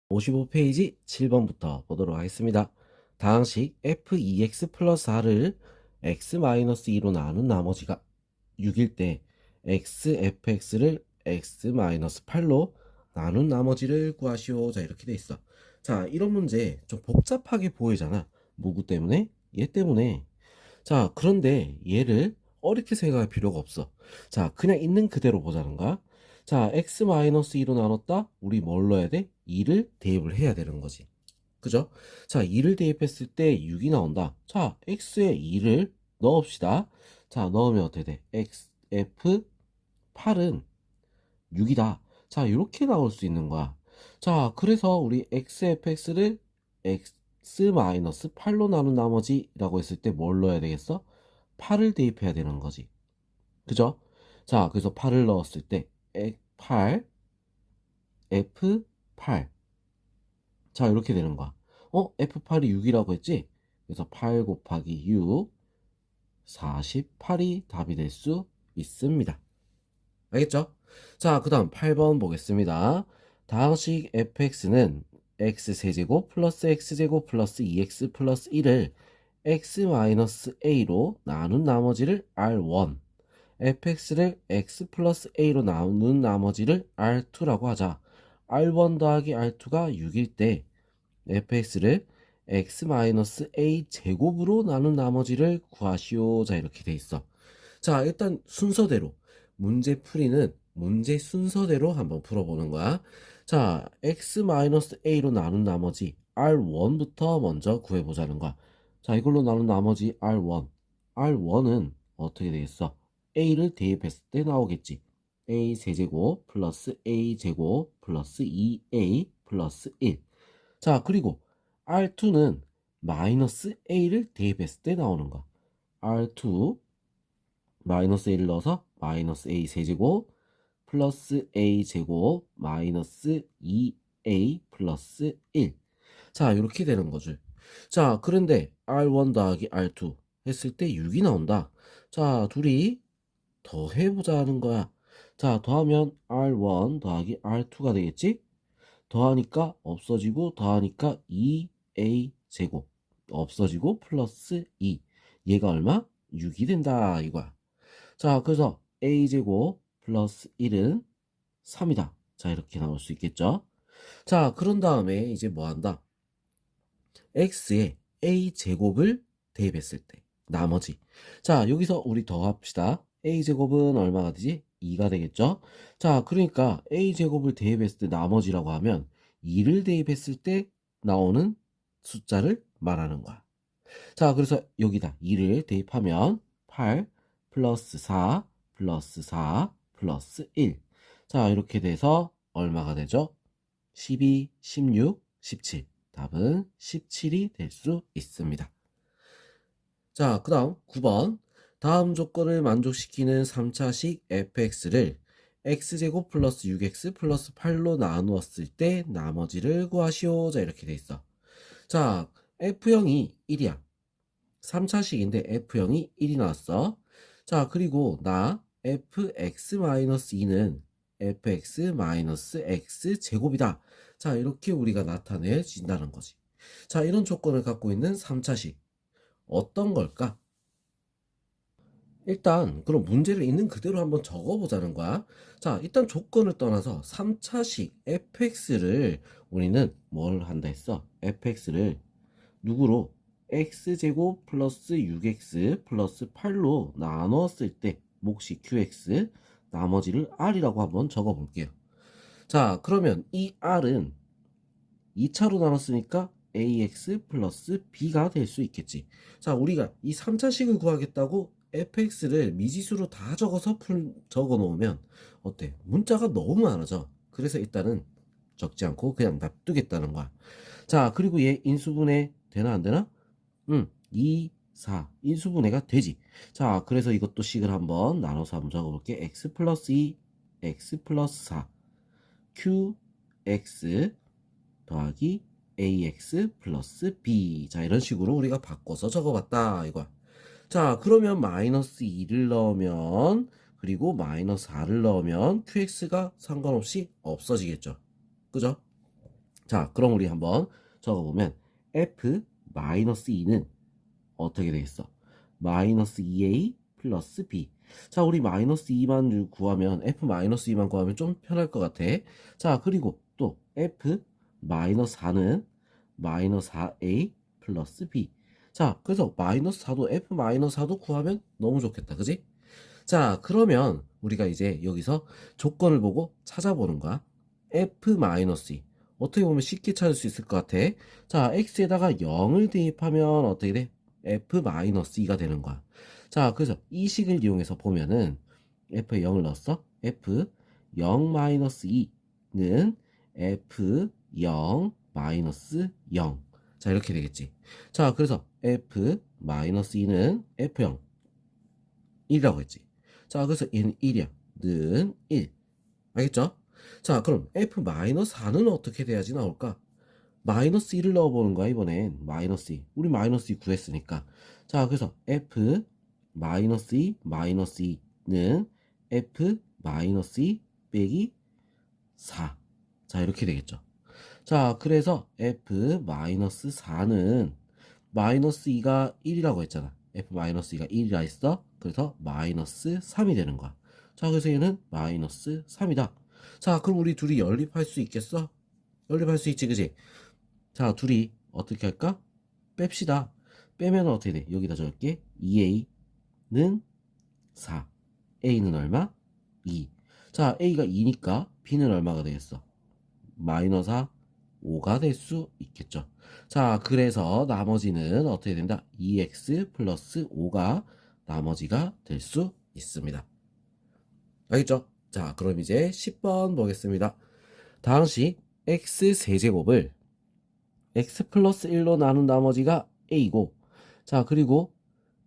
55페이지 7번부터 보도록 하겠습니다. 다항식 f2x 플러스 r을 x-2로 나눈 나머지가 6일 때 xfx를 x-8로 나눈 나머지를 구하시오. 자, 이렇게 돼 있어. 자, 이런 문제 좀 복잡하게 보이잖아. 누구 때문에? 얘 때문에. 자, 그런데 얘를 어렵게 생각할 필요가 없어. 자, 그냥 있는 그대로 보자는 거야. 자, x-2로 나눴다? 우리 뭘 넣어야 돼? 2를 대입을 해야 되는 거지. 그죠? 자, 2를 대입했을 때 6이 나온다. 자, x에 2를 넣읍시다. 자, 넣으면 어떻게 돼? f8은 6이다. 자, 이렇게 나올 수 있는 거야. 자, 그래서 우리 xfx를 x-8로 나눈 나머지라고 했을 때 뭘 넣어야 되겠어? 8을 대입해야 되는 거지. 그죠? 자, 그래서 8을 넣었을 때 8, F8. 자, 이렇게 되는 거야. F8이 6이라고 했지? 그래서 8 곱하기 6, 48이 답이 될 수 있습니다. 알겠죠? 자, 그 다음 8번 보겠습니다. 다항식 fx는 x세제곱 플러스 x제곱 플러스 2x 플러스 1을 x-a로 나눈 나머지를 r1, fx를 x 플러스 a로 나눈 나머지를 r2라고 하자. r1 더하기 r2가 6일 때 fx를 x-a 제곱으로 나눈 나머지를 구하시오. 자, 이렇게 돼 있어. 자, 일단 순서대로 문제 풀이는 문제 순서대로 한번 풀어보는 거야. 자, x-a로 나눈 나머지 r1부터 먼저 구해보자는 거야. 자, 이걸로 나눈 나머지 r1. r1은 어떻게 되겠어? a를 대입했을 때 나오겠지. a 세제곱 플러스 a 제곱 플러스 2a 플러스 1. 자, 그리고 R2는 마이너스 A를 대입했을 때 나오는 거. R2 마이너스 A를 넣어서 마이너스 A 세제곱 플러스 A 제곱 마이너스 2A 플러스 1. 자, 이렇게 되는 거죠. 자, 그런데 R1 더하기 R2 했을 때 6이 나온다. 자, 둘이 더해보자 하는 거야. 자, 더하면 R1 더하기 R2가 되겠지? 더하니까 없어지고 더하니까 2a 제곱 없어지고 플러스 2. 얘가 얼마? 6이 된다 이거야. 자, 그래서 a 제곱 플러스 1은 3이다. 자, 이렇게 나올 수 있겠죠. 자, 그런 다음에 이제 뭐 한다? x에 a 제곱을 대입했을 때 나머지. 자, 여기서 우리 더합시다. a 제곱은 얼마가 되지? 2가 되겠죠. 자, 그러니까 a 제곱을 대입했을 때 나머지라고 하면 2를 대입했을 때 나오는 숫자를 말하는 거야. 자, 그래서 여기다 2를 대입하면 8 플러스 4 플러스 4 플러스 1. 자, 이렇게 돼서 얼마가 되죠? 12, 16, 17. 답은 17이 될 수 있습니다. 자, 그 다음 9번. 다음 조건을 만족시키는 3차식 fx를 x제곱 플러스 6x 플러스 8로 나누었을 때 나머지를 구하시오. 자, 이렇게 돼 있어. 자, f형이 1이야. 3차식인데 f형이 1이 나왔어. 자, 그리고 나 fx-2는 fx-x 제곱이다. 자, 이렇게 우리가 나타내진다는 거지. 자, 이런 조건을 갖고 있는 3차식. 어떤 걸까? 일단 그럼 문제를 있는 그대로 한번 적어보자는 거야. 자, 일단 조건을 떠나서 3차식 fx를 우리는 뭘 한다 했어? fx를 누구로? x제곱 플러스 6x 플러스 8로 나누었을 때 몫이 qx 나머지를 r이라고 한번 적어볼게요. 자, 그러면 이 r은 2차로 나눴으니까 ax 플러스 b가 될 수 있겠지. 자, 우리가 이 3차식을 구하겠다고 fx를 미지수로 다 적어서 적어 놓으면 어때? 문자가 너무 많아져. 그래서 일단은 적지 않고 그냥 놔두겠다는 거야. 자, 그리고 얘 인수분해 되나 안 되나? 2, 4 인수분해가 되지. 자, 그래서 이것도 식을 한번 나눠서 한번 적어볼게. x 플러스 2, x 플러스 4 qx 더하기 ax 플러스 b. 자, 이런 식으로 우리가 바꿔서 적어봤다 이거야. 자, 그러면 마이너스 2를 넣으면 그리고 마이너스 4를 넣으면 qx가 상관없이 없어지겠죠. 그죠? 자, 그럼 우리 한번 적어보면 f-2는 어떻게 되겠어? 마이너스 2a 플러스 b. 자, 우리 마이너스 2만 구하면 f-2만 구하면 좀 편할 것 같아. 자, 그리고 또 f-4는 마이너스 4a 플러스 b. 자, 그래서 마이너스 4도 f-4도 구하면 너무 좋겠다. 그지? 자, 그러면 우리가 이제 여기서 조건을 보고 찾아보는 거야. f-2. 어떻게 보면 쉽게 찾을 수 있을 것 같아. 자, x에다가 0을 대입하면 어떻게 돼? f-2가 되는 거야. 자, 그래서 이 식을 이용해서 보면은 f에 0을 넣었어. f0-2는 f0-0. 자, 이렇게 되겠지. 자, 그래서 f-2는 f0 1이라고 했지. 자, 그래서 얘는 1이야. 는 1. 알겠죠? 자, 그럼 f-4는 어떻게 돼야지 나올까? 마이너스 1을 넣어보는 거야, 이번엔. 마이너스 2. 우리 마이너스 2 구했으니까. 자, 그래서 f 마이너스 2 마이너스 2는 f 마이너스 2 빼기 4. 자, 이렇게 되겠죠. 자, 그래서 f 마이너스 4는 마이너스 2가 1이라고 했잖아. f 마이너스 2가 1이라 했어. 그래서 마이너스 3이 되는 거야. 자, 그래서 얘는 마이너스 3이다. 자, 그럼 우리 둘이 연립할 수 있겠어? 연립할 수 있지, 그지? 자, 둘이 어떻게 할까? 뺍시다. 빼면 어떻게 돼? 여기다 적을게. 2a는 4. a는 얼마? 2. 자, a가 2니까 b는 얼마가 되겠어? 마이너스 4, 5가 될 수 있겠죠. 자, 그래서 나머지는 어떻게 된다? 2x 플러스 5가 나머지가 될 수 있습니다. 알겠죠? 자, 그럼 이제 10번 보겠습니다. 다항식 x 세제곱을 x 플러스 1로 나눈 나머지가 a고, 자, 그리고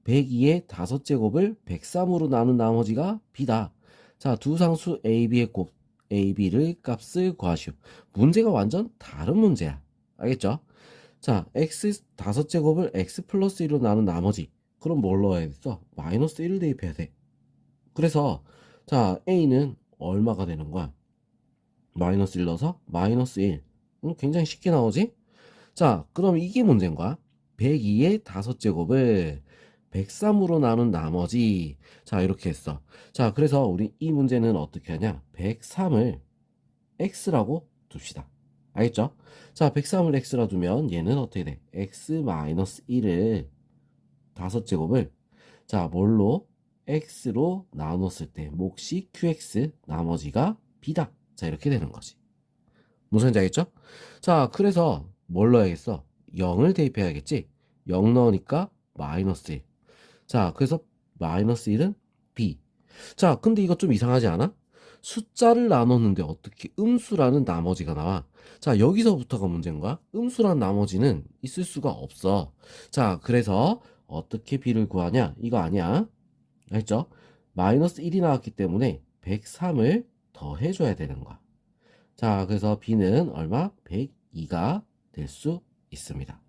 102의 5제곱을 103으로 나눈 나머지가 b다. 자, 두 상수 ab의 곱 ab를 값을 구하시오. 문제가 완전 다른 문제야. 알겠죠? 자, x 5제곱을 x 플러스 1로 나눈 나머지. 그럼 뭘 넣어야 됐어? 마이너스 1을 대입해야 돼. 그래서 자, a는 얼마가 되는 거야? 마이너스 1 넣어서 마이너스 1. 굉장히 쉽게 나오지? 자, 그럼 이게 문제인 거야. 102의 5제곱을 103으로 나눈 나머지. 자, 이렇게 했어. 자, 그래서 우리 이 문제는 어떻게 하냐? 103을 x라고 둡시다. 알겠죠? 자, 103을 x라 두면 얘는 어떻게 돼? x-1을 5제곱을 자, 뭘로? x로 나눴을 때 몫이 qx, 나머지가 b다. 자, 이렇게 되는 거지. 무슨 말인지 알겠죠? 자, 그래서 뭘 넣어야겠어? 0을 대입해야겠지? 0 넣으니까 마이너스 1. 자, 그래서 마이너스 1은 b. 자, 근데 이거 좀 이상하지 않아? 숫자를 나눴는데 어떻게 음수라는 나머지가 나와? 자, 여기서부터가 문제인 거야. 음수란 나머지는 있을 수가 없어. 자, 그래서 어떻게 b를 구하냐? 이거 아니야. 알죠? 마이너스 1이 나왔기 때문에 103을 더해줘야 되는 거야. 자, 그래서 b는 얼마? 102가 될 수 있습니다.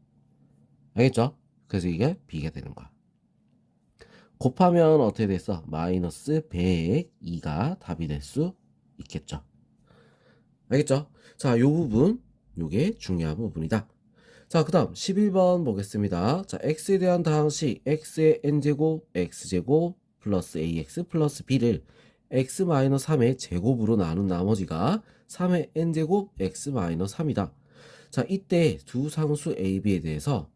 알겠죠? 그래서 이게 b가 되는 거야. 곱하면 어떻게 됐어? 마이너스 102가 답이 될 수 있겠죠. 알겠죠? 자, 요 부분, 요게 중요한 부분이다. 자, 그 다음 11번 보겠습니다. 자, x에 대한 다항식 x의 n제곱 x제곱 플러스 ax 플러스 b를 x-3의 제곱으로 나눈 나머지가 3의 n제곱 x-3이다. 자, 이때 두 상수 a, b에 대해서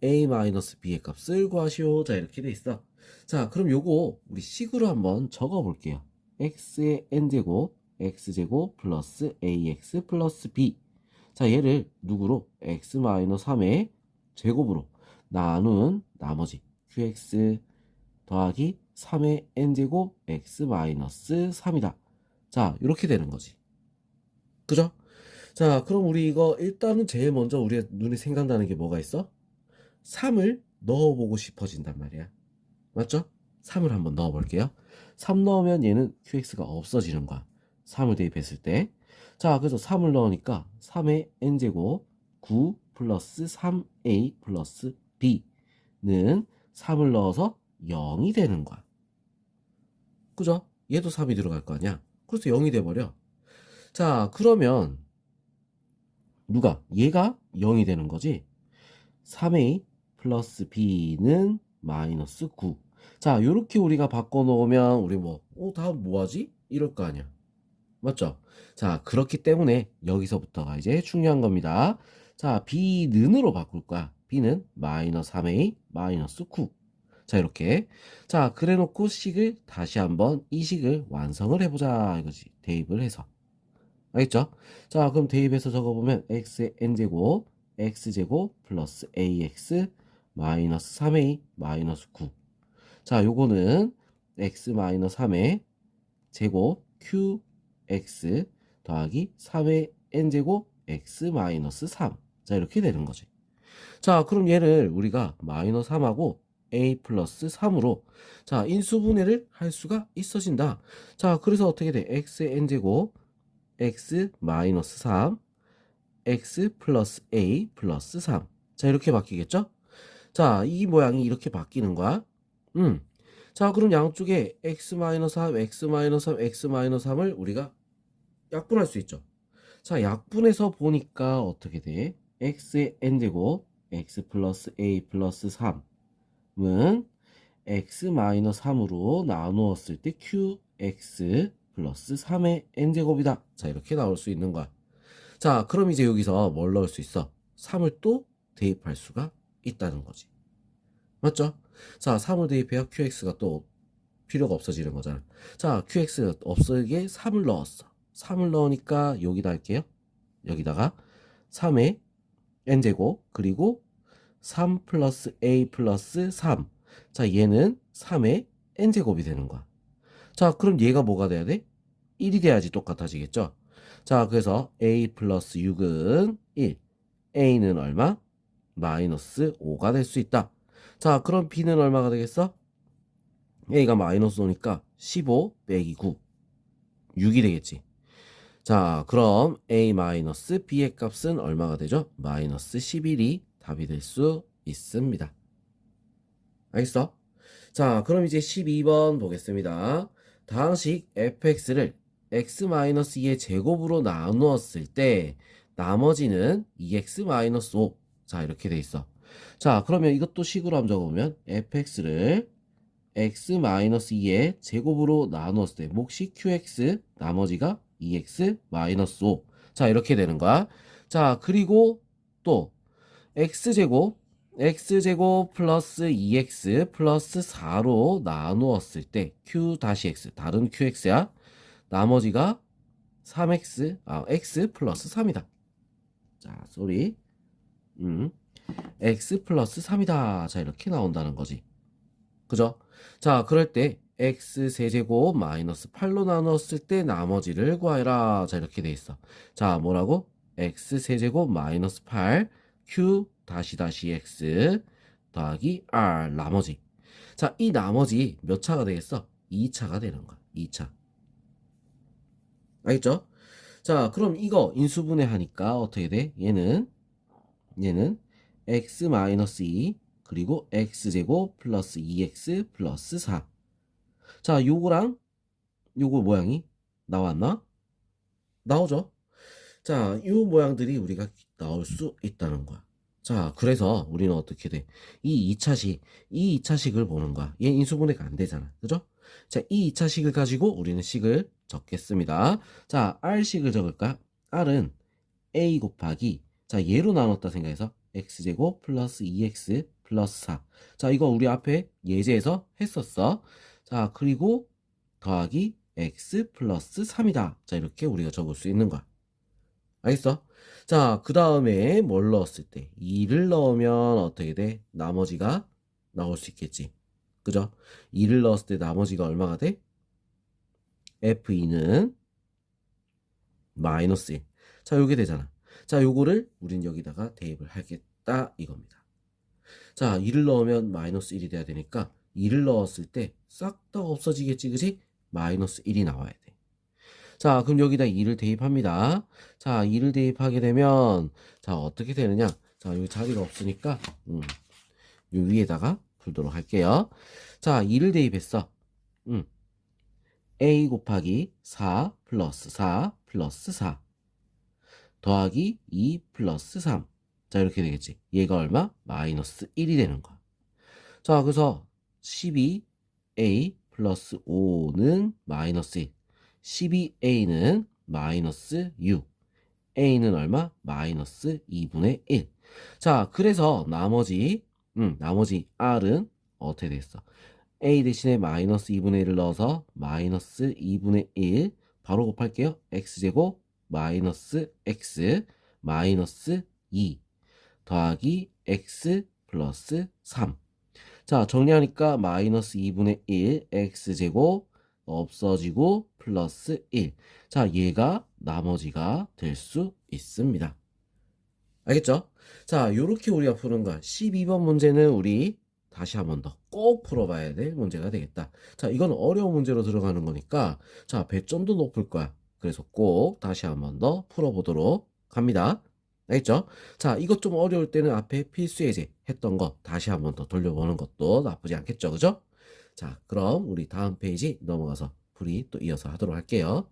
a-b의 값을 구하시오. 자, 이렇게 돼 있어. 자, 그럼 요거 우리 식으로 한번 적어 볼게요. x의 n제곱 x제곱 플러스 ax 플러스 b. 자, 얘를 누구로? x-3의 제곱으로 나눈 나머지 qx 더하기 3의 n제곱 x-3이다. 자, 이렇게 되는 거지. 그죠? 자, 그럼 우리 이거 일단은 제일 먼저 우리 눈에 생각나는 게 뭐가 있어? 3을 넣어보고 싶어진단 말이야. 맞죠? 3을 한번 넣어볼게요. 3 넣으면 얘는 qx가 없어지는 거야. 3을 대입했을 때. 자, 그래서 3을 넣으니까 3의 n제곱 9 플러스 3a 플러스 b는 3을 넣어서 0이 되는 거야. 그죠? 얘도 3이 들어갈 거 아니야. 그래서 0이 돼버려. 자, 그러면 누가? 얘가 0이 되는 거지. 3a 플러스 b는 마이너스 9. 자, 요렇게 우리가 바꿔놓으면 우리 다음 뭐하지? 이럴 거 아니야. 맞죠? 자, 그렇기 때문에 여기서부터가 이제 중요한 겁니다. 자, b는으로 바꿀 거야. b는 마이너스 3a 마이너스 9. 자, 이렇게. 자, 그래 놓고 식을 다시 한번 이 식을 완성을 해보자. 이거지. 대입을 해서. 알겠죠? 자, 그럼 대입해서 적어보면 x의 n제곱, x제곱 플러스 ax 마이너스 3a 마이너스 9. 자, 요거는 x 마이너스 3의 제곱 qx 더하기 3의 n제곱 x 마이너스 3. 자, 이렇게 되는 거지. 자, 그럼 얘를 우리가 마이너스 3하고 a 플러스 3으로 자, 인수분해를 할 수가 있어진다. 자, 그래서 어떻게 돼? x의 n제곱 x 마이너스 3 x 플러스 a 플러스 3. 자, 이렇게 바뀌겠죠? 자, 이 모양이 이렇게 바뀌는 거야. 자, 그럼 양쪽에 x 마이너스 3 x 마이너스 3 x 마이너스 3을 우리가 약분할 수 있죠. 자, 약분해서 보니까 어떻게 돼? x의 n제곱 x 플러스 a 플러스 3은 x 마이너스 3으로 나누었을 때 qx 플러스 3의 n제곱이다. 자, 이렇게 나올 수 있는 거야. 자, 그럼 이제 여기서 뭘 넣을 수 있어? 3을 또 대입할 수가 있다는 거지. 맞죠? 자, 3을 대입해야 qx가 또 필요가 없어지는 거잖아. 자, qx 없어지게 3을 넣었어. 3을 넣으니까 여기다 할게요. 여기다가 3의 n제곱 그리고 3 플러스 a 플러스 3. 자, 얘는 3의 n제곱이 되는 거야. 자, 그럼 얘가 뭐가 돼야 돼? 1이 돼야지 똑같아지겠죠? 자, 그래서 a 플러스 6은 1. a는 얼마? 마이너스 5가 될 수 있다. 자, 그럼 b는 얼마가 되겠어? a가 마이너스 5니까 15 빼기 9. 6이 되겠지. 자, 그럼 a 마이너스 b의 값은 얼마가 되죠? 마이너스 11이 답이 될 수 있습니다. 알겠어? 자, 그럼 이제 12번 보겠습니다. 다항식 fx를 x-2의 제곱으로 나누었을 때 나머지는 2x-5. 자, 이렇게 돼 있어. 자, 그러면 이것도 식으로 한번 적어보면 fx를 x-2의 제곱으로 나누었을 때 몫이 qx, 나머지가 2x-5. 자, 이렇게 되는 거야. 자, 그리고 또 x제곱 플러스 2x 플러스 4로 나누었을 때 q 다시 x, 다른 qx야. 나머지가 x 플러스 3이다. 자, 쏘리. x 플러스 3이다. 자, 이렇게 나온다는 거지. 그죠? 자, 그럴 때 x 세제곱 마이너스 8로 나누었을 때 나머지를 구하라. 자, 이렇게 돼 있어. 자, 뭐라고? x 세제곱 마이너스 8 q 다시 x 더하기 r 나머지. 자, 이 나머지 몇 차가 되겠어? 2차가 되는 거야. 2차. 알겠죠? 자, 그럼 이거 인수분해 하니까 어떻게 돼? 얘는 x 마이너스 2 그리고 x제곱 플러스 2x 플러스 4. 자, 요거랑 요거 모양이 나왔나? 나오죠? 자, 요 모양들이 우리가 나올 수 있다는 거야. 자, 그래서 우리는 어떻게 돼? 이 2차식을 보는 거야. 얘 인수분해가 안 되잖아. 그죠? 자, 이 2차식을 가지고 우리는 식을 적겠습니다. 자, R식을 적을까? R은 A 곱하기, 자, 얘로 나눴다 생각해서 X제곱 플러스 2X 플러스 4. 자, 이거 우리 앞에 예제에서 했었어. 자, 그리고 더하기 X 플러스 3이다. 자, 이렇게 우리가 적을 수 있는 거야. 알겠어? 자, 그 다음에 뭘 넣었을 때 2를 넣으면 어떻게 돼? 나머지가 나올 수 있겠지. 그죠? 2를 넣었을 때 나머지가 얼마가 돼? F2는 마이너스 1. 자, 요게 되잖아. 자, 요거를 우린 여기다가 대입을 하겠다 이겁니다. 자, 2를 넣으면 마이너스 1이 돼야 되니까 2를 넣었을 때 싹 다 없어지겠지, 그지? 마이너스 1이 나와야 돼. 자, 그럼 여기다 2를 대입합니다. 자, 2를 대입하게 되면 자, 어떻게 되느냐? 자, 여기 자리가 없으니까 요 위에다가 풀도록 할게요. 자, 2를 대입했어. a 곱하기 4 플러스 4 플러스 4 더하기 2 플러스 3. 자, 이렇게 되겠지. 얘가 얼마? 마이너스 1이 되는 거야. 자, 그래서 12a 플러스 5는 마이너스 1. 12a는 마이너스 6. a는 얼마? 마이너스 2분의 1. 자, 그래서 나머지 r은 어떻게 됐어? a 대신에 마이너스 2분의 1을 넣어서 마이너스 2분의 1 바로 곱할게요. x제곱 마이너스 x 마이너스 2 더하기 x 플러스 3. 자, 정리하니까 마이너스 2분의 1 x제곱 없어지고 플러스 1. 자, 얘가 나머지가 될 수 있습니다. 알겠죠? 자, 요렇게 우리가 푸는 거야. 12번 문제는 우리 다시 한 번 더 꼭 풀어봐야 될 문제가 되겠다. 자, 이건 어려운 문제로 들어가는 거니까 자, 배점도 높을 거야. 그래서 꼭 다시 한 번 더 풀어보도록 합니다. 알겠죠? 자, 이것 좀 어려울 때는 앞에 필수 예제 했던 거 다시 한 번 더 돌려보는 것도 나쁘지 않겠죠? 그죠? 자, 그럼 우리 다음 페이지 넘어가서 풀이 또 이어서 하도록 할게요.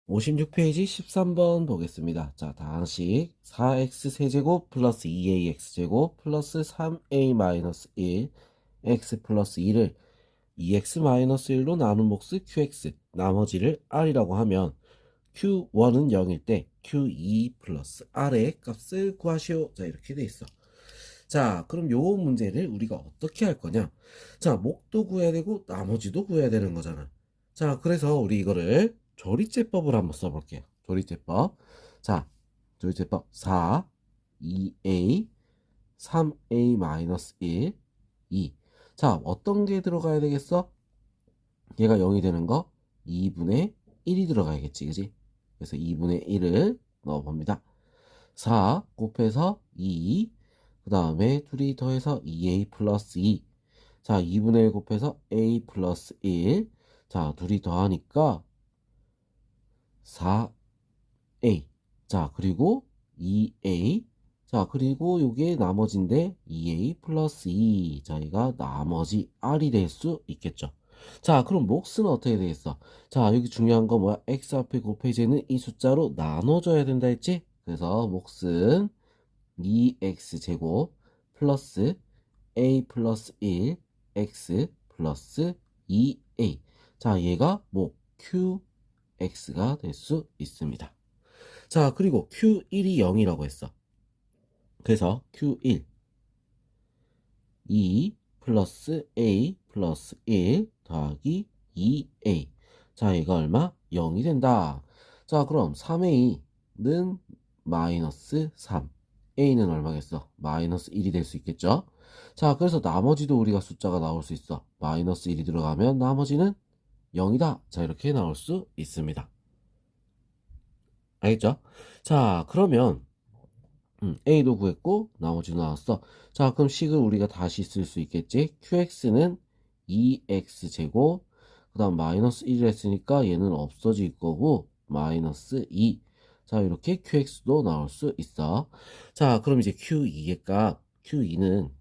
56페이지 13번 보겠습니다. 자, 다항식 4x 세제곱 플러스 2ax제곱 플러스 3a-1 x 플러스 2를 2x-1로 나눈 몫을 qx 나머지를 r이라고 하면 q1은 0일 때 q2 플러스 r의 값을 구하시오. 자, 이렇게 돼 있어. 자, 그럼 요 문제를 우리가 어떻게 할 거냐? 자, 목도 구해야 되고 나머지도 구해야 되는 거잖아. 자, 그래서 우리 이거를 조리제법을 한번 써볼게요. 조리제법. 자, 조리제법 4, 2a, 3a-1, 2. 자, 어떤 게 들어가야 되겠어? 얘가 0이 되는 거 2분의 1이 들어가야겠지, 그지? 그래서 2분의 1을 넣어봅니다. 4 곱해서 2, 그 다음에 둘이 더해서 2a 플러스 2. 자, 2분의 1 곱해서 a 플러스 1. 자, 둘이 더하니까 4a. 자, 그리고 2a. 자, 그리고 요게 나머지인데 2a 플러스 2. 자, 얘가 나머지 r이 될 수 있겠죠. 자, 그럼 몫은 어떻게 되겠어? 자, 여기 중요한 거 뭐야? x 앞에 곱해지는 이 숫자로 나눠줘야 된다 했지? 그래서 몫은 2x제곱 플러스 a 플러스 1 x 플러스 2a. 자, 얘가 뭐 qx가 될 수 있습니다. 자, 그리고 q1이 0이라고 했어. 그래서 q1 2 플러스 a 플러스 1 더하기 2a. 자, 얘가 얼마? 0이 된다. 자, 그럼 3a는 마이너스 3. a는 얼마겠어? 마이너스 1이 될 수 있겠죠? 자, 그래서 나머지도 우리가 숫자가 나올 수 있어. 마이너스 1이 들어가면 나머지는 0이다. 자, 이렇게 나올 수 있습니다. 알겠죠? 자, 그러면 A도 구했고 나머지도 나왔어. 자, 그럼 식을 우리가 다시 쓸 수 있겠지? QX는 2X제곱 그 다음 마이너스 1을 했으니까 얘는 없어질 거고 마이너스 2. 자, 이렇게 QX도 나올 수 있어. 자, 그럼 이제 Q2의 값 Q2는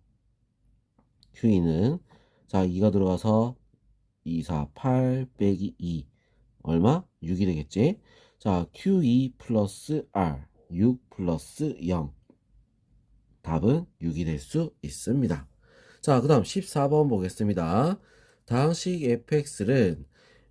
자, 2가 들어가서 2, 4, 8 빼기 2 얼마? 6이 되겠지? 자, Q2 플러스 R 6 플러스 0 답은 6이 될 수 있습니다. 자, 그 다음 14번 보겠습니다. 다항식 fx는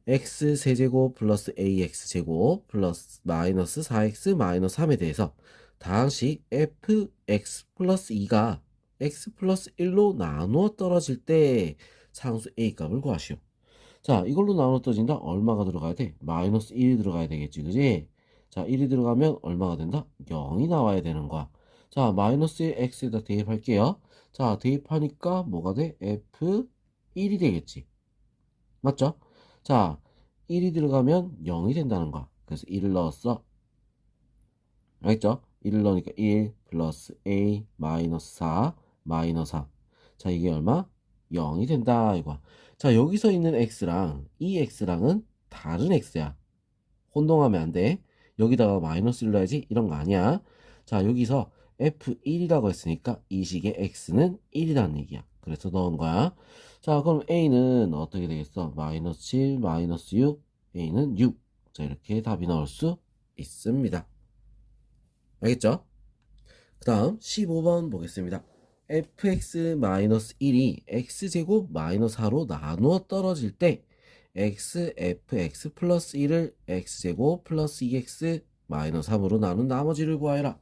x세제곱 플러스 ax제곱 플러스 마이너스 4x 마이너스 3에 대해서 다항식 fx 플러스 2가 x 플러스 1로 나누어 떨어질 때 상수 a 값을 구하시오. 자, 이걸로 나누어 떨어진다? 얼마가 들어가야 돼? 마이너스 1이 들어가야 되겠지, 그지? 자, 1이 들어가면 얼마가 된다? 0이 나와야 되는 거야. 자, 마이너스 1 x에다 대입할게요. 자, 대입하니까 뭐가 돼? f1이 되겠지. 맞죠? 자, 1이 들어가면 0이 된다는 거야. 그래서 1을 넣었어. 알겠죠? 1을 넣으니까 1 플러스 a 마이너스 4 마이너스 3. 자, 이게 얼마? 0이 된다 이거야. 자, 여기서 있는 x랑 이 x랑은 다른 x야. 혼동하면 안 돼. 여기다가 마이너스 1 넣어야지. 이런 거 아니야. 자, 여기서 f1이라고 했으니까 이 식의 x는 1이라는 얘기야. 그래서 넣은 거야. 자, 그럼 a는 어떻게 되겠어? 마이너스 7, 마이너스 6, a는 6. 자, 이렇게 답이 나올 수 있습니다. 알겠죠? 그 다음 15번 보겠습니다. fx-1이 x제곱 마이너스 4로 나누어 떨어질 때 fx 플러스 1을 x제곱 플러스 2x 마이너스 3으로 나눈 나머지를 구하여라.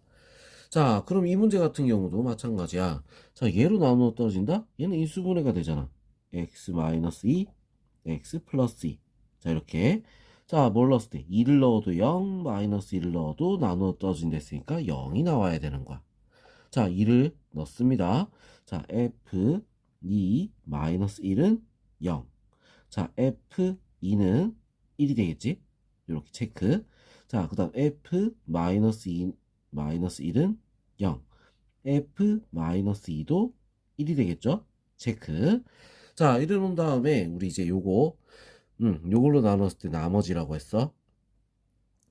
자, 그럼 이 문제 같은 경우도 마찬가지야. 자, 얘로 나누어 떨어진다? 얘는 인수분해가 되잖아. x 마이너스 2, x 플러스 2. 자, 이렇게. 자, 뭘 넣었을 때 2를 넣어도 0, 마이너스 1을 넣어도 나누어 떨어진다 했으니까 0이 나와야 되는 거야. 자, 2를 넣습니다. 자, f2 마이너스 1은 0. 자, f2는 1이 되겠지? 이렇게 체크. 자, 그 다음 f 마이너스 2 마이너스 1은 0. f 마이너스 2도 1이 되겠죠? 체크. 자, 이래 놓은 다음에 우리 이제 요걸로 나눴을 때 나머지라고 했어.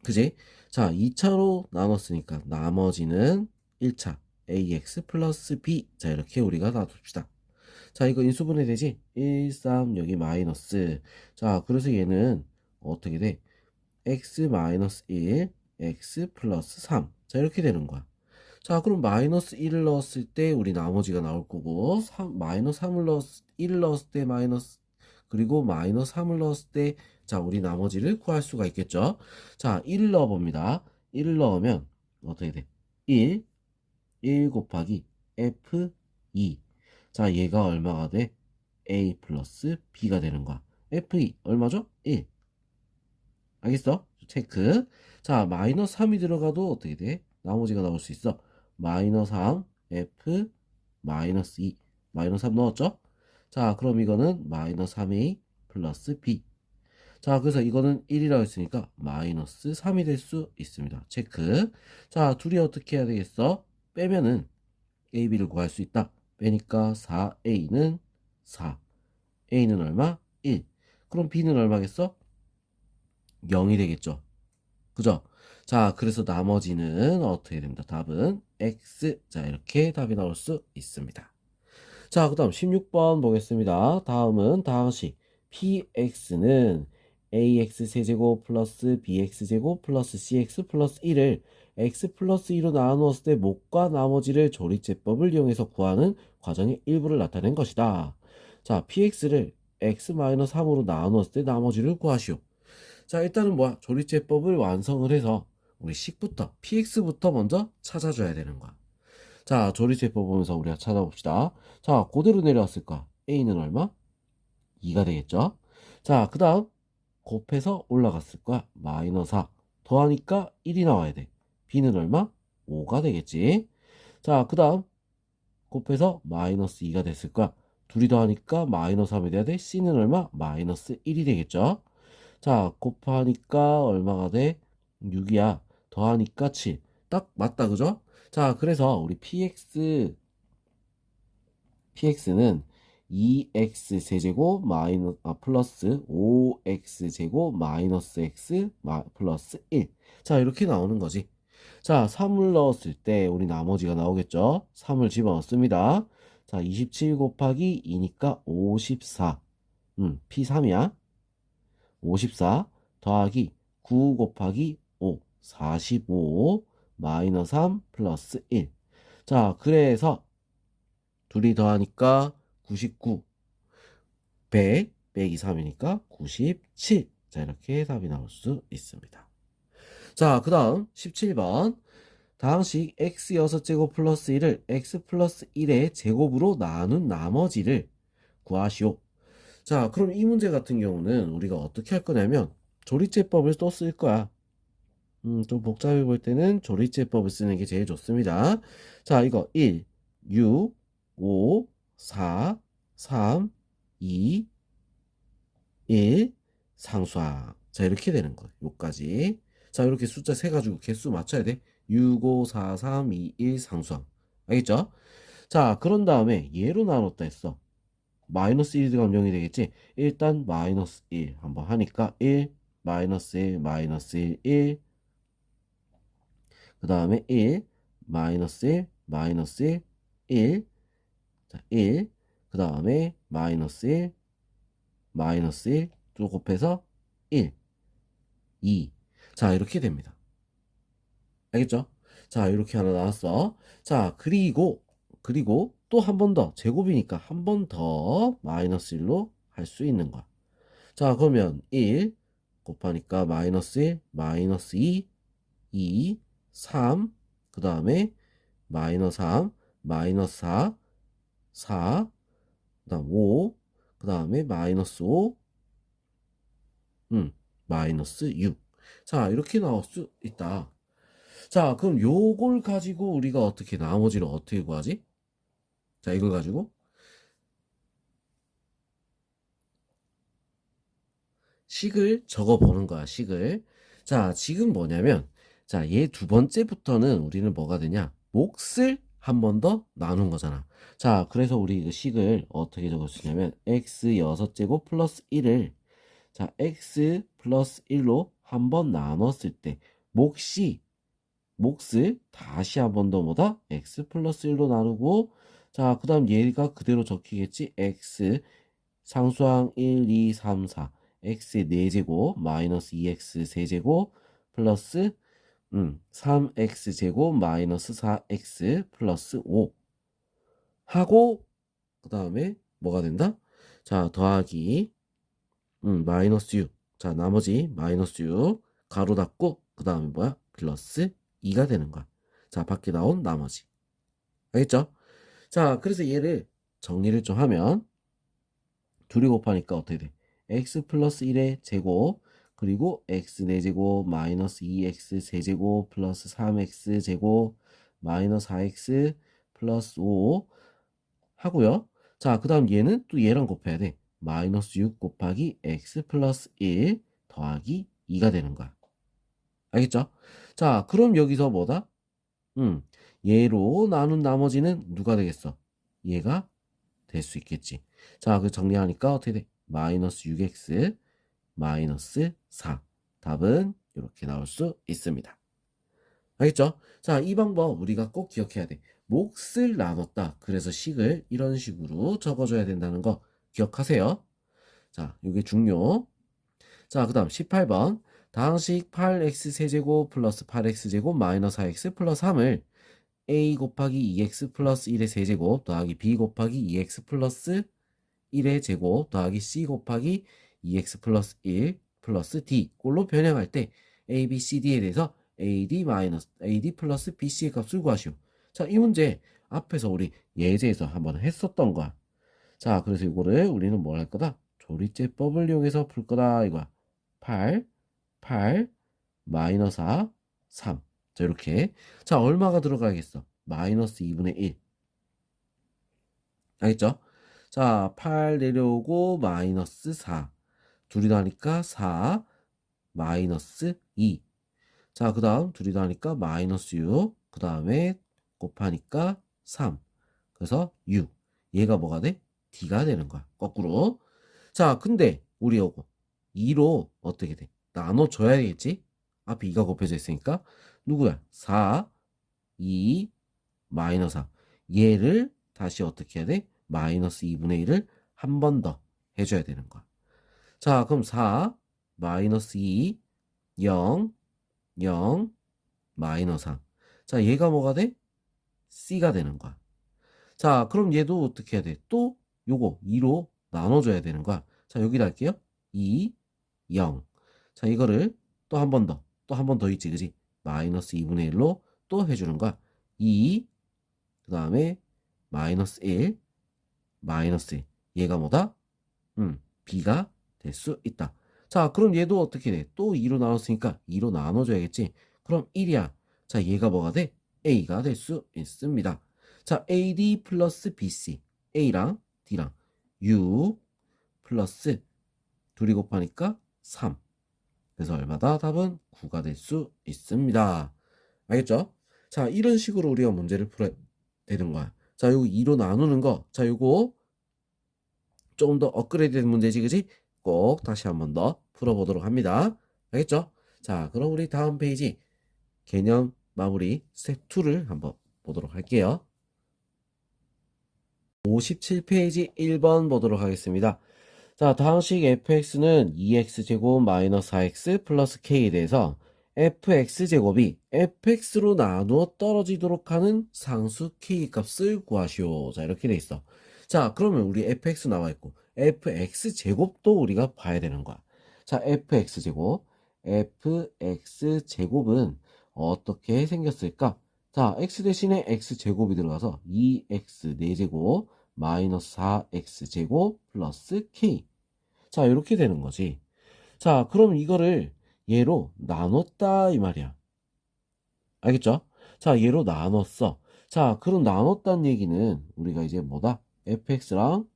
그지? 자, 2차로 나눴으니까 나머지는 1차 ax 플러스 b. 자, 이렇게 우리가 놔둡시다. 자, 이거 인수분해 되지? 1, 3, 여기 마이너스. 자, 그래서 얘는 어떻게 돼? x 마이너스 1, x 플러스 3. 자, 이렇게 되는 거야. 자, 그럼 마이너스 1을 넣었을 때 우리 나머지가 나올 거고, 마이너스 3을 1을 넣었을 때 마이너스, 그리고 마이너스 3을 넣었을 때, 자, 우리 나머지를 구할 수가 있겠죠? 자, 1을 넣어봅니다. 1을 넣으면 어떻게 돼? 1 곱하기 f2. 자, 얘가 얼마가 돼? a 플러스 b가 되는 거야. f2 얼마죠? 1. 알겠어? 체크. 자, 마이너스 3이 들어가도 어떻게 돼? 나머지가 나올 수 있어. 마이너스 3 f 마이너스 2. 마이너스 3 넣었죠? 자, 그럼 이거는 마이너스 3a 플러스 b. 자, 그래서 이거는 1이라고 했으니까 마이너스 3이 될 수 있습니다. 체크. 자, 둘이 어떻게 해야 되겠어? 빼면은 a, b를 구할 수 있다. 빼니까 4a는 4. a는 얼마? 1. 그럼 b는 얼마겠어? 0이 되겠죠. 그죠? 자, 그래서 나머지는 어떻게 됩니다. 답은 x. 자, 이렇게 답이 나올 수 있습니다. 자, 그 다음 16번 보겠습니다. 다음은 다항식 px는 ax 세제곱 플러스 bx제곱 플러스 cx 플러스 1을 x 플러스 2로 나누었을 때 목과 나머지를 조리제법을 이용해서 구하는 과정의 일부를 나타낸 것이다. 자, px를 x-3으로 나누었을 때 나머지를 구하시오. 자, 일단은 뭐야? 조리제법을 완성을 해서 우리 식부터 px부터 먼저 찾아줘야 되는 거야. 자, 조리제법 보면서 우리가 찾아봅시다. 자, 그대로 내려왔을 거야. a는 얼마? 2가 되겠죠? 자, 그 다음 곱해서 올라갔을 거야. 마이너스 4 더하니까 1이 나와야 돼. b는 얼마? 5가 되겠지? 자, 그 다음 곱해서 마이너스 2가 됐을 거야. 둘이 더하니까 마이너스 3이 돼야 돼. c는 얼마? 마이너스 1이 되겠죠? 자, 곱하니까 얼마가 돼? 6이야. 더하니까 7. 딱 맞다, 그죠? 자, 그래서 우리 px는 2x 세제곱 플러스 5x 제곱 마이너스 x 플러스 1. 자, 이렇게 나오는 거지. 자, 3을 넣었을 때 우리 나머지가 나오겠죠? 3을 집어넣습니다. 자, 27 곱하기 2니까 54. p3이야. 54 더하기 9 곱하기 5 45 마이너스 3 플러스 1. 자, 그래서 둘이 더하니까 99 100 빼기 3이니까 97. 자, 이렇게 답이 나올 수 있습니다. 자, 그 다음 17번 다항식 x 6제곱 플러스 1을 x 플러스 1의 제곱으로 나눈 나머지를 구하시오. 자, 그럼 이 문제 같은 경우는 우리가 어떻게 할 거냐면 조리제법을 또 쓸 거야. 좀 복잡해 볼 때는 조리제법을 쓰는 게 제일 좋습니다. 자, 이거 1, 6, 5, 4, 3, 2, 1, 상수항. 자, 이렇게 되는 거예요. 요까지. 자, 이렇게 숫자 세 가지고 개수 맞춰야 돼. 6, 5, 4, 3, 2, 1 상수항. 알겠죠? 자, 그런 다음에 얘로 나눴다 했어. 마이너스 1이 들어가면 0이 되겠지? 일단 마이너스 1 한번 하니까 1, 마이너스 1, 마이너스 1, 1. 그 다음에 1, 마이너스 1, 마이너스 1, 1. 자, 1. 그 다음에 마이너스 1, 마이너스 1. 또 곱해서 1, 2. 자, 이렇게 됩니다. 알겠죠? 자, 이렇게 하나 나왔어. 자, 그리고 또 한 번 더 제곱이니까 한 번 더 마이너스 1로 할 수 있는 거야. 자, 그러면 1 곱하니까 마이너스 1, 마이너스 2, 2, 3, 그 다음에 마이너스 3, 마이너스 4, 4, 그 다음 5, 그 다음에 마이너스 5, 마이너스 6. 자, 이렇게 나올 수 있다. 자, 그럼 요걸 가지고 우리가 어떻게 나머지를 어떻게 구하지? 자, 이걸 가지고 식을 적어 보는 거야, 식을. 자, 지금 뭐냐면, 자, 얘 두 번째부터는 우리는 뭐가 되냐? 몫을 한 번 더 나눈 거잖아. 자, 그래서 우리 이거 식을 어떻게 적을 수 있냐면, x 6제곱 플러스 1을, 자, x 플러스 1로 한 번 나눴을 때, 몫을 다시 한 번 더 뭐다? x 플러스 1로 나누고, 자, 그 다음 얘가 그대로 적히겠지? x 상수항 1, 2, 3, 4 x의 4제곱 마이너스 2x 세제곱 플러스 3x제곱 마이너스 4x 플러스 5 하고 그 다음에 뭐가 된다? 자, 더하기 마이너스 6. 자, 나머지 마이너스 6 가로 닫고 그 다음에 뭐야? 플러스 2가 되는 거야. 자, 밖에 나온 나머지. 알겠죠? 자, 그래서 얘를 정리를 좀 하면 둘이 곱하니까 어떻게 돼? x 플러스 1의 제곱 그리고 x 4제곱 마이너스 2x 세제곱 플러스 3x 제곱 마이너스 4x 플러스 5 하고요. 자, 그 다음 얘는 또 얘랑 곱해야 돼. 마이너스 6 곱하기 x 플러스 1 더하기 2가 되는 거야. 알겠죠? 자, 그럼 여기서 뭐다? 얘로 나눈 나머지는 누가 되겠어? 얘가 될 수 있겠지. 자, 그 정리하니까 어떻게 돼? 마이너스 6x 마이너스 4. 답은 이렇게 나올 수 있습니다. 알겠죠? 자, 이 방법 우리가 꼭 기억해야 돼. 몫을 나눴다. 그래서 식을 이런 식으로 적어줘야 된다는 거 기억하세요. 자, 이게 중요. 자, 그 다음 18번. 다항식 8x 세제곱 플러스 8x제곱 마이너스 4x 플러스 3을 a 곱하기 2x 플러스 1의 세제곱 더하기 b 곱하기 2x 플러스 1의 제곱 더하기 c 곱하기 2x 플러스 1 플러스 d 꼴로 변형할 때 a, b, c, d에 대해서 AD 플러스 BC의 값을 구하시오. 자, 이 문제 앞에서 우리 예제에서 한번 했었던 거야. 자, 그래서 이거를 우리는 뭘 할 거다? 조리제법을 이용해서 풀 거다 이거야. 8, 마이너스 4, 3. 자, 이렇게. 자, 얼마가 들어가겠어? 마이너스 2분의 1. 알겠죠? 자, 8 내려오고 마이너스 4. 둘이 다니까 4 마이너스 2. 자, 그 다음 둘이 다니까 마이너스 6. 그 다음에 곱하니까 3. 그래서 6. 얘가 뭐가 돼? D가 되는 거야. 거꾸로. 자, 근데 우리 요거 2로 어떻게 돼? 나눠줘야겠지? 앞에 2가 곱해져 있으니까 누구야? 4, 2, 마이너스 4. 얘를 다시 어떻게 해야 돼? 마이너스 2분의 1을 한 번 더 해줘야 되는 거야. 자, 그럼 4, 마이너스 2, 0, 0, 마이너스 3. 자, 얘가 뭐가 돼? C가 되는 거야. 자, 그럼 얘도 어떻게 해야 돼? 또 요거 2로 나눠줘야 되는 거야. 자, 여기다 할게요. 2, 0. 자, 이거를 또 한 번 더, 또 한 번 더 있지, 그지? 마이너스 2분의 1로 또 해주는 거야. 2, 그 다음에 마이너스 1, 마이너스 1. 얘가 뭐다? B가 될 수 있다. 자, 그럼 얘도 어떻게 돼? 또 2로 나눴으니까 2로 나눠줘야겠지? 그럼 1이야. 자, 얘가 뭐가 돼? A가 될 수 있습니다. 자, AD 플러스 BC. A랑 D랑 6 플러스 둘이 곱하니까 3. 그래서 얼마다? 답은 9가 될 수 있습니다. 알겠죠? 자, 이런 식으로 우리가 문제를 풀어야 되는 거야. 자, 요거 2로 나누는 거. 자, 요거 조금 더 업그레이드 된 문제지, 그지? 꼭 다시 한 번 더 풀어보도록 합니다. 알겠죠? 자, 그럼 우리 다음 페이지 개념 마무리 스텝 2를 한번 보도록 할게요. 57페이지 1번 보도록 하겠습니다. 자, 다항식 fx는 2x제곱 마이너스 4x 플러스 k에 대해서 fx제곱이 fx로 나누어 떨어지도록 하는 상수 k 값을 구하시오. 자, 이렇게 돼 있어. 자, 그러면 우리 fx 나와 있고 fx제곱도 우리가 봐야 되는 거야. 자, fx제곱은 어떻게 생겼을까? 자, x 대신에 x제곱이 들어가서 2x 4제곱 마이너스 4x제곱 플러스 k. 자, 이렇게 되는 거지. 자, 그럼 이거를 얘로 나눴다 이 말이야. 알겠죠? 자, 얘로 나눴어. 자, 그럼 나눴다는 얘기는 우리가 이제 뭐다? fx랑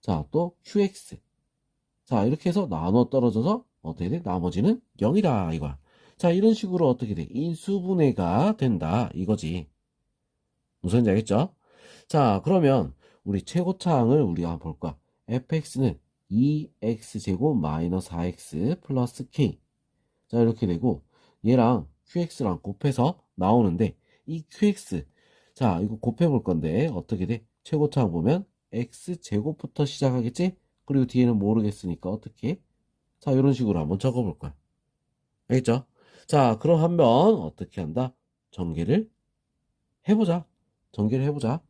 자, 또 qx. 자, 이렇게 해서 나눠 떨어져서 어떻게 돼? 나머지는 0이다 이거야. 자, 이런 식으로 어떻게 돼? 인수분해가 된다 이거지. 무슨 지 알겠죠? 자, 그러면 우리 최고차항을 우리가 한번 볼까? fx는 2x제곱 마이너스 4x 플러스 k. 자, 이렇게 되고 얘랑 qx랑 곱해서 나오는데 이 qx, 자, 이거 곱해 볼 건데 어떻게 돼? 최고차항 보면 x제곱부터 시작하겠지? 그리고 뒤에는 모르겠으니까 어떻게? 자, 이런 식으로 한번 적어 볼 거야. 알겠죠? 자, 그럼 한번 어떻게 한다? 전개를 해보자. 전개를 해보자.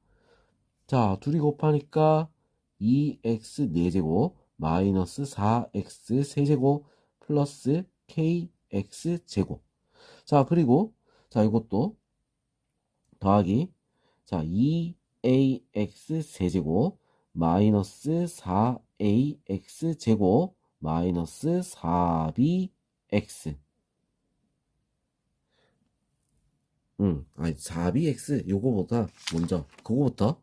자, 둘이 곱하니까 2x 4제곱 마이너스 4x 세제곱 플러스 kx 제곱. 자, 그리고 자, 이것도 더하기 자, 2ax 세제곱 마이너스 4ax 제곱 마이너스 4bx. 아니 4bx 요거보다 먼저 그거부터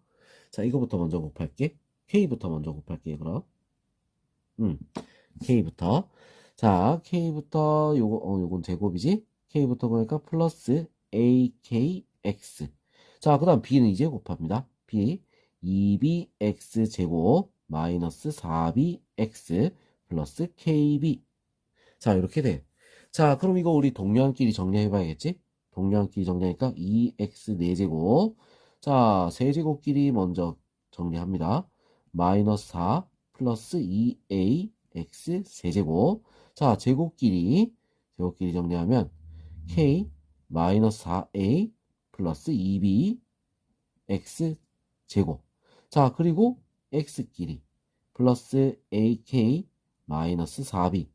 자, 이거부터 먼저 곱할게. k부터 먼저 곱할게. 그럼 k부터 자, k부터 요건 제곱이지. k부터 보니까 플러스 akx. 자, 그 다음 b는 이제 곱합니다. b 2bx 제곱 마이너스 4bx 플러스 kb. 자, 이렇게 돼. 자, 그럼 이거 우리 동량끼리 정리해 봐야겠지? 동량끼리 정리하니까 2x 4제곱. 자, 세제곱끼리 먼저 정리합니다. 마이너스 4 플러스 2ax 세제곱. 자, 제곱끼리 정리하면 k 마이너스 4a 플러스 2b x 제곱. 자, 그리고 x끼리 플러스 ak 마이너스 4b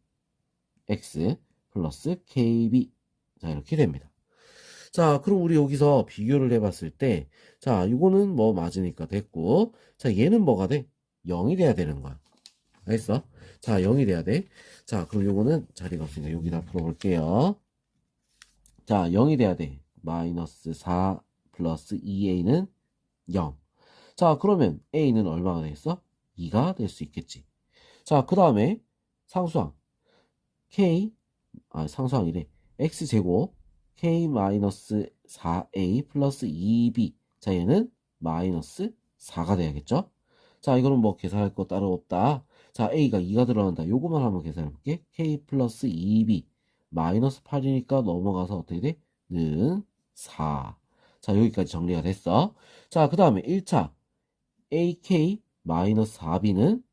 x 플러스 kb. 자, 이렇게 됩니다. 자, 그럼 우리 여기서 비교를 해봤을 때, 자, 이거는 뭐 맞으니까 됐고, 자, 얘는 뭐가 돼? 0이 돼야 되는 거야. 알겠어? 자, 0이 돼야 돼. 자, 그럼 요거는 자리가 없으니까 여기다 풀어볼게요. 자, 0이 돼야 돼. 마이너스 4 플러스 2a는 0. 자, 그러면 a는 얼마가 되겠어? 2가 될 수 있겠지. 자, 그 다음에 상수항. 상수항이래. x제곱 k-4a 플러스 2b. 자, 얘는 마이너스 4가 돼야겠죠? 자, 이거는 뭐 계산할 거 따로 없다. 자, a가 2가 들어간다. 요거만 한번 계산해 볼게. k 플러스 2b 마이너스 8이니까 넘어가서 어떻게 돼? 는 4. 자, 여기까지 정리가 됐어. 자, 그 다음에 1차 ak 마이너스 4b는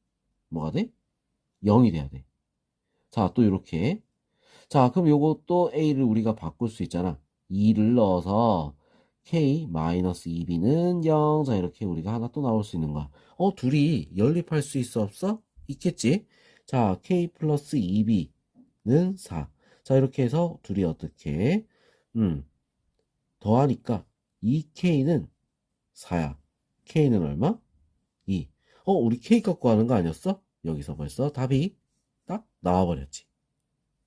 뭐가 돼? 0이 돼야 돼. 자, 또 이렇게. 자, 그럼 요것도 a를 우리가 바꿀 수 있잖아. 2를 넣어서 k-2b는 0. 자, 이렇게 우리가 하나 또 나올 수 있는 거야. 둘이 연립할 수 있어, 없어? 있겠지? 자, k 플러스 2b는 4. 자, 이렇게 해서 둘이 어떻게? 더하니까 2k는 4야. k는 얼마? 2. 우리 k 갖고 하는 거 아니었어? 여기서 벌써 답이 딱 나와버렸지.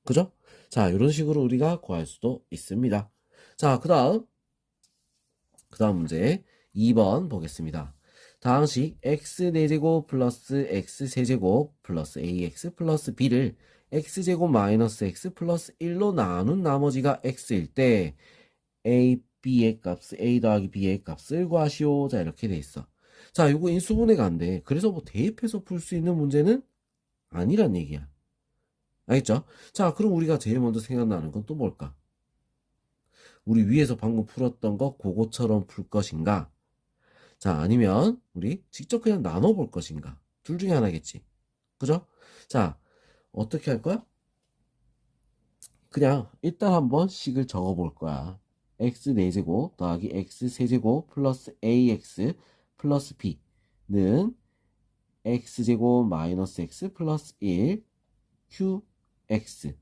그죠? 자, 이런 식으로 우리가 구할 수도 있습니다. 자, 그 다음 문제 2번 보겠습니다. 다항식 x 4제곱 플러스 x 세제곱 플러스 ax 플러스 b를 x제곱 마이너스 x 플러스 1로 나눈 나머지가 x일 때 a, b의 값을 a 더하기 b의 값을 구하시오. 자, 이렇게 돼 있어. 자, 이거 인수분해가 안 돼. 그래서 뭐 대입해서 풀 수 있는 문제는 아니란 얘기야. 알겠죠? 자, 그럼 우리가 제일 먼저 생각나는 건 또 뭘까? 우리 위에서 방금 풀었던 거 그거처럼 풀 것인가? 자, 아니면 우리 직접 그냥 나눠볼 것인가? 둘 중에 하나겠지. 그죠? 자, 어떻게 할 거야? 그냥 일단 한번 식을 적어 볼 거야. x 4제곱 더하기 x 세제곱 플러스 ax 플러스 b는 x제곱 마이너스 x 플러스 1 qx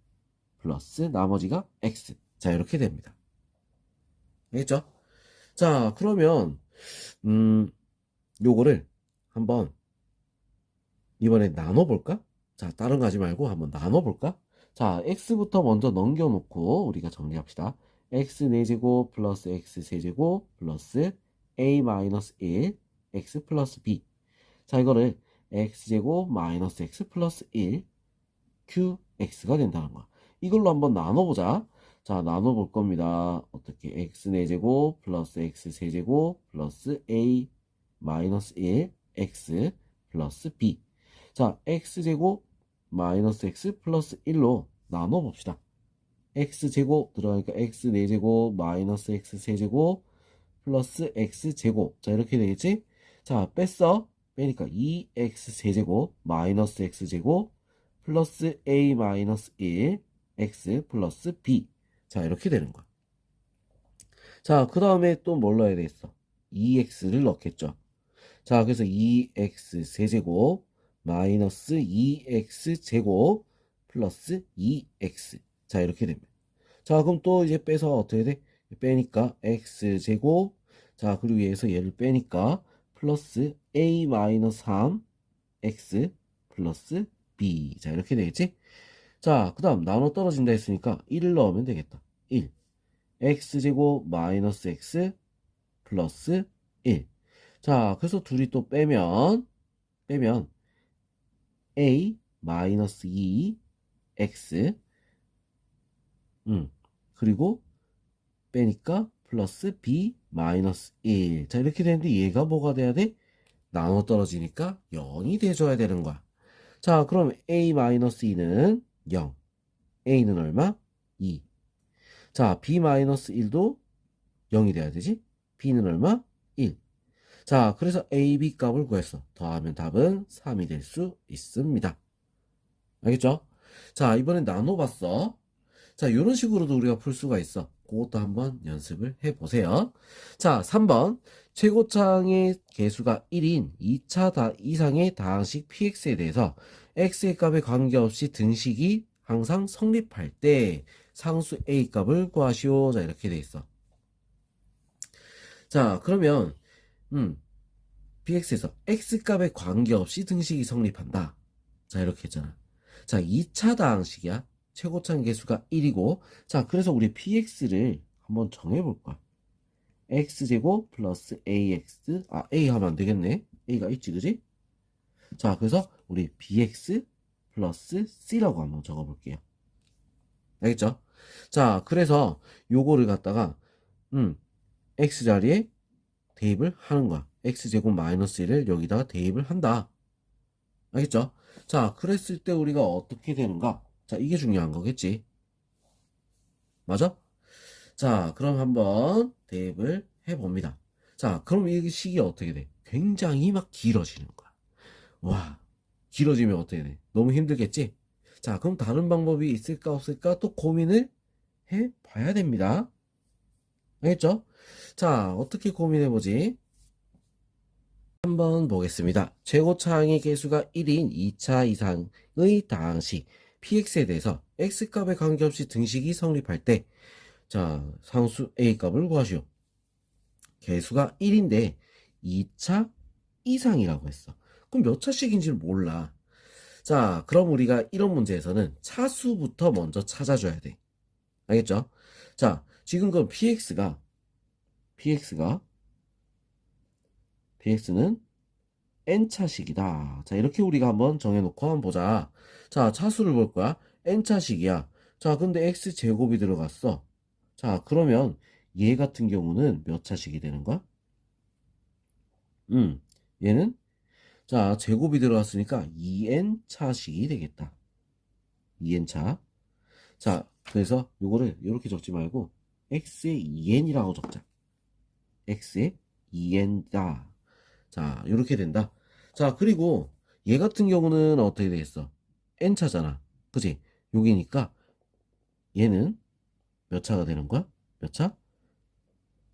플러스 나머지가 x. 자, 이렇게 됩니다. 알겠죠? 자, 그러면 요거를 한번 이번에 나눠볼까? 자, 다른 거 하지 말고 한번 나눠볼까? 자, x부터 먼저 넘겨놓고 우리가 정리합시다. x 4제곱 플러스 x 세제곱 플러스 a 마이너스 1 x 플러스 b. 자, 이거를 x제곱 마이너스 x 플러스 1 qx가 된다는 거야. 이걸로 한번 나눠보자. 자, 나눠볼 겁니다. 어떻게? x 4제곱 플러스 x 세제곱 플러스 a 마이너스 1 x 플러스 b. 자, x제곱 마이너스 x 플러스 1로 나눠봅시다. x제곱 들어가니까 x 4제곱 마이너스 x 세제곱 플러스 x제곱. 자, 이렇게 되겠지? 자, 뺐어. 빼니까 2x 세제곱 마이너스 x제곱 플러스 a 마이너스 1 x 플러스 b. 자, 이렇게 되는 거야. 자, 그 다음에 또 뭘 넣어야 되겠어? 2x를 넣겠죠. 자, 그래서 2x 세제곱 마이너스 2x 제곱 플러스 2x. 자, 이렇게 됩니다. 자, 그럼 또 이제 빼서 어떻게 돼? 빼니까 x 제곱. 자, 그리고 여기서 얘를 빼니까 플러스 a 마이너스 3 x 플러스 b. 자, 이렇게 되겠지? 자, 그 다음 나눠 떨어진다 했으니까 1을 넣으면 되겠다. 1. x제곱 마이너스 x 플러스 1. 자, 그래서 둘이 또 빼면 a 마이너스 2 x 그리고 빼니까 플러스 b 마이너스 1. 자, 이렇게 되는데 얘가 뭐가 돼야 돼? 나눠 떨어지니까 0이 돼줘야 되는 거야. 자, 그럼 a 마이너스 2는 0. a는 얼마? 2. 자, b 마이너스 1도 0이 돼야 되지? b는 얼마? 1. 자, 그래서 a, b 값을 구했어. 더하면 답은 3이 될 수 있습니다. 알겠죠? 자, 이번엔 나눠봤어. 자, 이런 식으로도 우리가 풀 수가 있어. 그것도 한번 연습을 해보세요. 자, 3번. 최고차항의 개수가 1인 2차 이상의 다항식 px에 대해서 x의 값에 관계없이 등식이 항상 성립할 때 상수 a 값을 구하시오. 자, 이렇게 돼 있어. 자, 그러면 px에서 x 값에 관계없이 등식이 성립한다. 자, 이렇게 했잖아. 자, 2차 다항식이야. 최고차항 개수가 1이고, 자, 그래서 우리 px를 한번 정해볼 거야. x제곱 플러스 ax, a 하면 안 되겠네. a가 있지, 그지? 자, 그래서 우리 bx 플러스 c라고 한번 적어볼게요. 알겠죠? 자, 그래서 요거를 갖다가 x 자리에 대입을 하는 거야. x제곱 마이너스 1을 여기다가 대입을 한다. 알겠죠? 자, 그랬을 때 우리가 어떻게 되는가? 자, 이게 중요한 거겠지. 맞아? 자, 그럼 한번 대입을 해봅니다. 자, 그럼 이 식이 어떻게 돼? 굉장히 막 길어지는 거야. 와, 길어지면 어떻게 돼? 너무 힘들겠지? 자, 그럼 다른 방법이 있을까 없을까 또 고민을 해봐야 됩니다. 알겠죠? 자, 어떻게 고민해보지? 한번 보겠습니다. 최고차항의 개수가 1인 2차 이상의 다항식 px에 대해서 x값에 관계없이 등식이 성립할 때, 자, 상수 a값을 구하시오. 개수가 1인데 2차 이상이라고 했어. 그럼 몇 차씩인지를 몰라. 자, 그럼 우리가 이런 문제에서는 차수부터 먼저 찾아줘야 돼. 알겠죠? 자, 지금 그럼 px는 n차식이다. 자, 이렇게 우리가 한번 정해놓고 한번 보자. 자, 차수를 볼 거야. n차식이야. 자, 근데 x제곱이 들어갔어. 자, 그러면 얘 같은 경우는 몇 차식이 되는 거야? 얘는 자, 제곱이 들어갔으니까 2n차식이 되겠다. 2n차. 자, 그래서 요거를 이렇게 적지 말고 x의 2n이라고 적자. x의 2n다. 자, 이렇게 된다. 자, 그리고 얘 같은 경우는 어떻게 되겠어? n차잖아. 그치? 여기니까 얘는 몇 차가 되는 거야? 몇 차?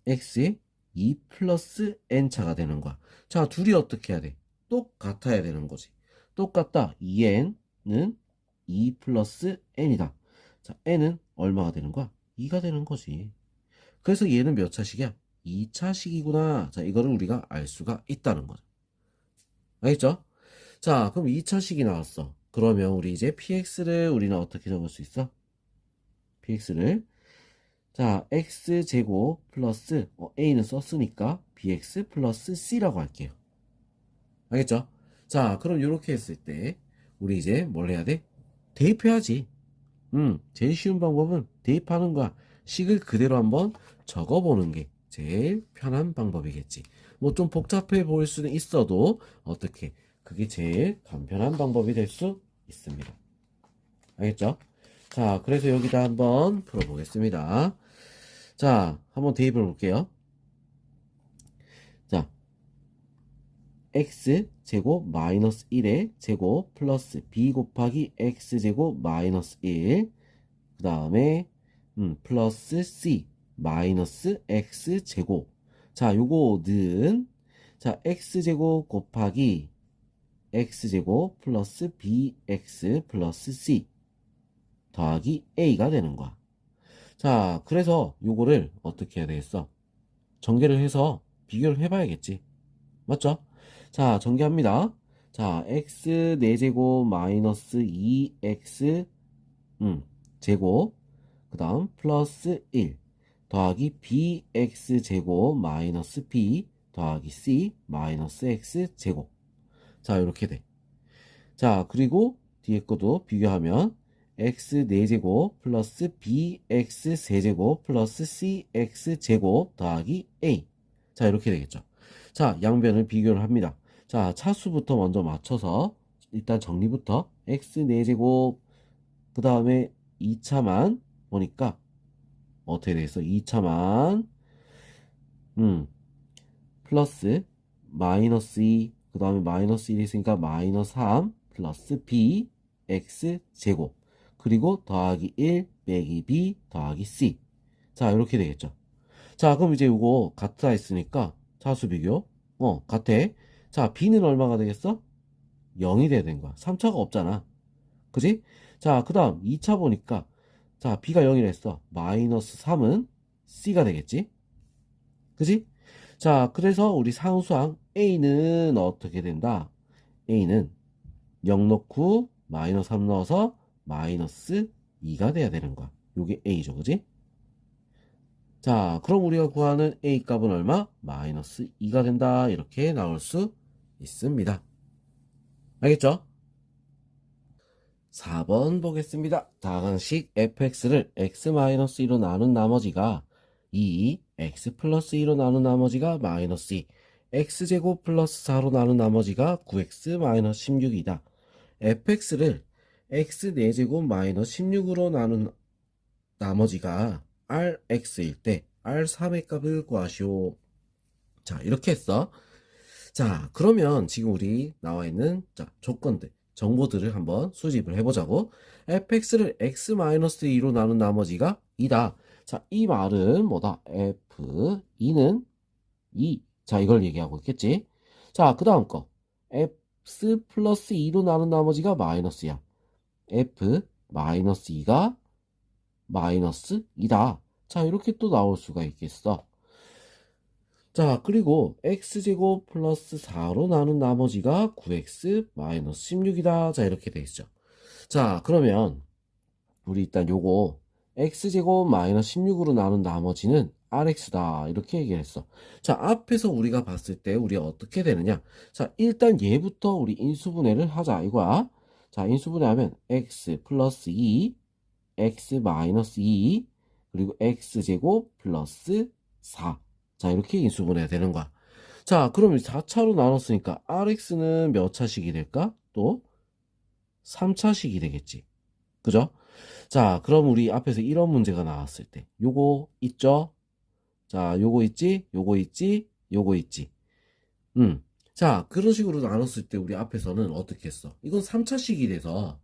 x에 2 플러스 n차가 되는 거야. 자, 둘이 어떻게 해야 돼? 똑같아야 되는 거지. 똑같다. 2n은 2 플러스 n이다. 자, n은 얼마가 되는 거야? 2가 되는 거지. 그래서 얘는 몇 차식이야? 2차식이구나. 자, 이거를 우리가 알 수가 있다는 거죠. 알겠죠? 자, 그럼 2차식이 나왔어. 그러면 우리 이제 px를 우리는 어떻게 적을 수 있어? px를 자, x제곱 플러스 a는 썼으니까 bx 플러스 c라고 할게요. 알겠죠? 자, 그럼 이렇게 했을 때 우리 이제 뭘 해야 돼? 대입해야지. 제일 쉬운 방법은 대입하는 거야. 식을 그대로 한번 적어보는 게 제일 편한 방법이겠지. 뭐 좀 복잡해 보일 수는 있어도 어떻게 그게 제일 간편한 방법이 될 수 있습니다. 알겠죠? 자, 그래서 여기다 한번 풀어보겠습니다. 자, 한번 대입을 볼게요. 자, x제곱 마이너스 1의 제곱 플러스 b 곱하기 x제곱 마이너스 1 그 다음에 플러스 c 마이너스 x제곱 자, 요거는 자, x제곱 곱하기 x제곱 플러스 bx 플러스 c 더하기 a가 되는 거야. 자, 그래서 요거를 어떻게 해야 되겠어? 전개를 해서 비교를 해봐야겠지. 맞죠? 자, 전개합니다. 자, x 4제곱 마이너스 2x 제곱 그 다음 플러스 1 더하기 bx 제곱 마이너스 b 더하기 c 마이너스 x 제곱 자, 이렇게 돼. 자, 그리고 뒤에 것도 비교하면 x 4제곱 플러스 bx 세제곱 플러스 cx 제곱 더하기 a 자, 이렇게 되겠죠. 자, 양변을 비교를 합니다. 자, 차수부터 먼저 맞춰서 일단 정리부터 x 4제곱 그 다음에 2차만 보니까 어떻게 되겠어? 2차만 플러스 마이너스 2 그 다음에 마이너스 1이 있으니까 마이너스 3 플러스 b x 제곱 그리고 더하기 1 빼기 b 더하기 c 자, 이렇게 되겠죠. 자, 그럼 이제 이거 같아 했으니까 차수 비교 같아. 자, b는 얼마가 되겠어? 0이 돼야 되는 거야. 3차가 없잖아. 그지? 자, 그 다음 2차 보니까 자, b가 0이라 했어. 마이너스 3은 c가 되겠지? 그지? 자, 그래서 우리 상수항 a는 어떻게 된다? a는 0 넣고 마이너스 3 넣어서 마이너스 2가 돼야 되는 거야. 요게 a죠. 그지? 자, 그럼 우리가 구하는 a 값은 얼마? 마이너스 2가 된다. 이렇게 나올 수 있습니다. 알겠죠? 4번 보겠습니다. 다항식 fx를 x-2로 나눈 나머지가 2, x 플러스 2로 나눈 나머지가 마이너스 2, x제곱 플러스 4로 나눈 나머지가 9x 마이너스 16이다. fx를 x 4제곱 마이너스 16으로 나눈 나머지가 rx일 때 r3의 값을 구하시오. 자, 이렇게 했어. 자, 그러면 지금 우리 나와 있는 자, 조건들, 정보들을 한번 수집을 해보자고. fx를 x-2로 나눈 나머지가 2다. 자, 이 말은 뭐다? f2는 2. 자, 이걸 얘기하고 있겠지. 자, 그 다음 거. x 플러스 2로 나눈 나머지가 마이너스야. f 마이너스 2가 마이너스 2다. 자, 이렇게 또 나올 수가 있겠어. 자, 그리고 x제곱 플러스 4로 나눈 나머지가 9x 마이너스 16이다. 자, 이렇게 돼 있죠. 자, 그러면 우리 일단 요거 x제곱 마이너스 16으로 나눈 나머지는 rx다. 이렇게 얘기를 했어. 자, 앞에서 우리가 봤을 때 우리가 어떻게 되느냐. 자, 일단 얘부터 우리 인수분해를 하자. 이거야. 자, 인수분해하면 x 플러스 2, x 마이너스 2, 그리고 x제곱 플러스 4. 자, 이렇게 인수분해가 되는 거야. 자, 그럼 4차로 나눴으니까 rx는 몇 차식이 될까? 또 3차식이 되겠지. 그죠? 자, 그럼 우리 앞에서 이런 문제가 나왔을 때 요거 있죠? 자, 요거 있지? 요거 있지? 요거 있지? 자, 그런 식으로 나눴을 때 우리 앞에서는 어떻게 했어? 이건 3차식이 돼서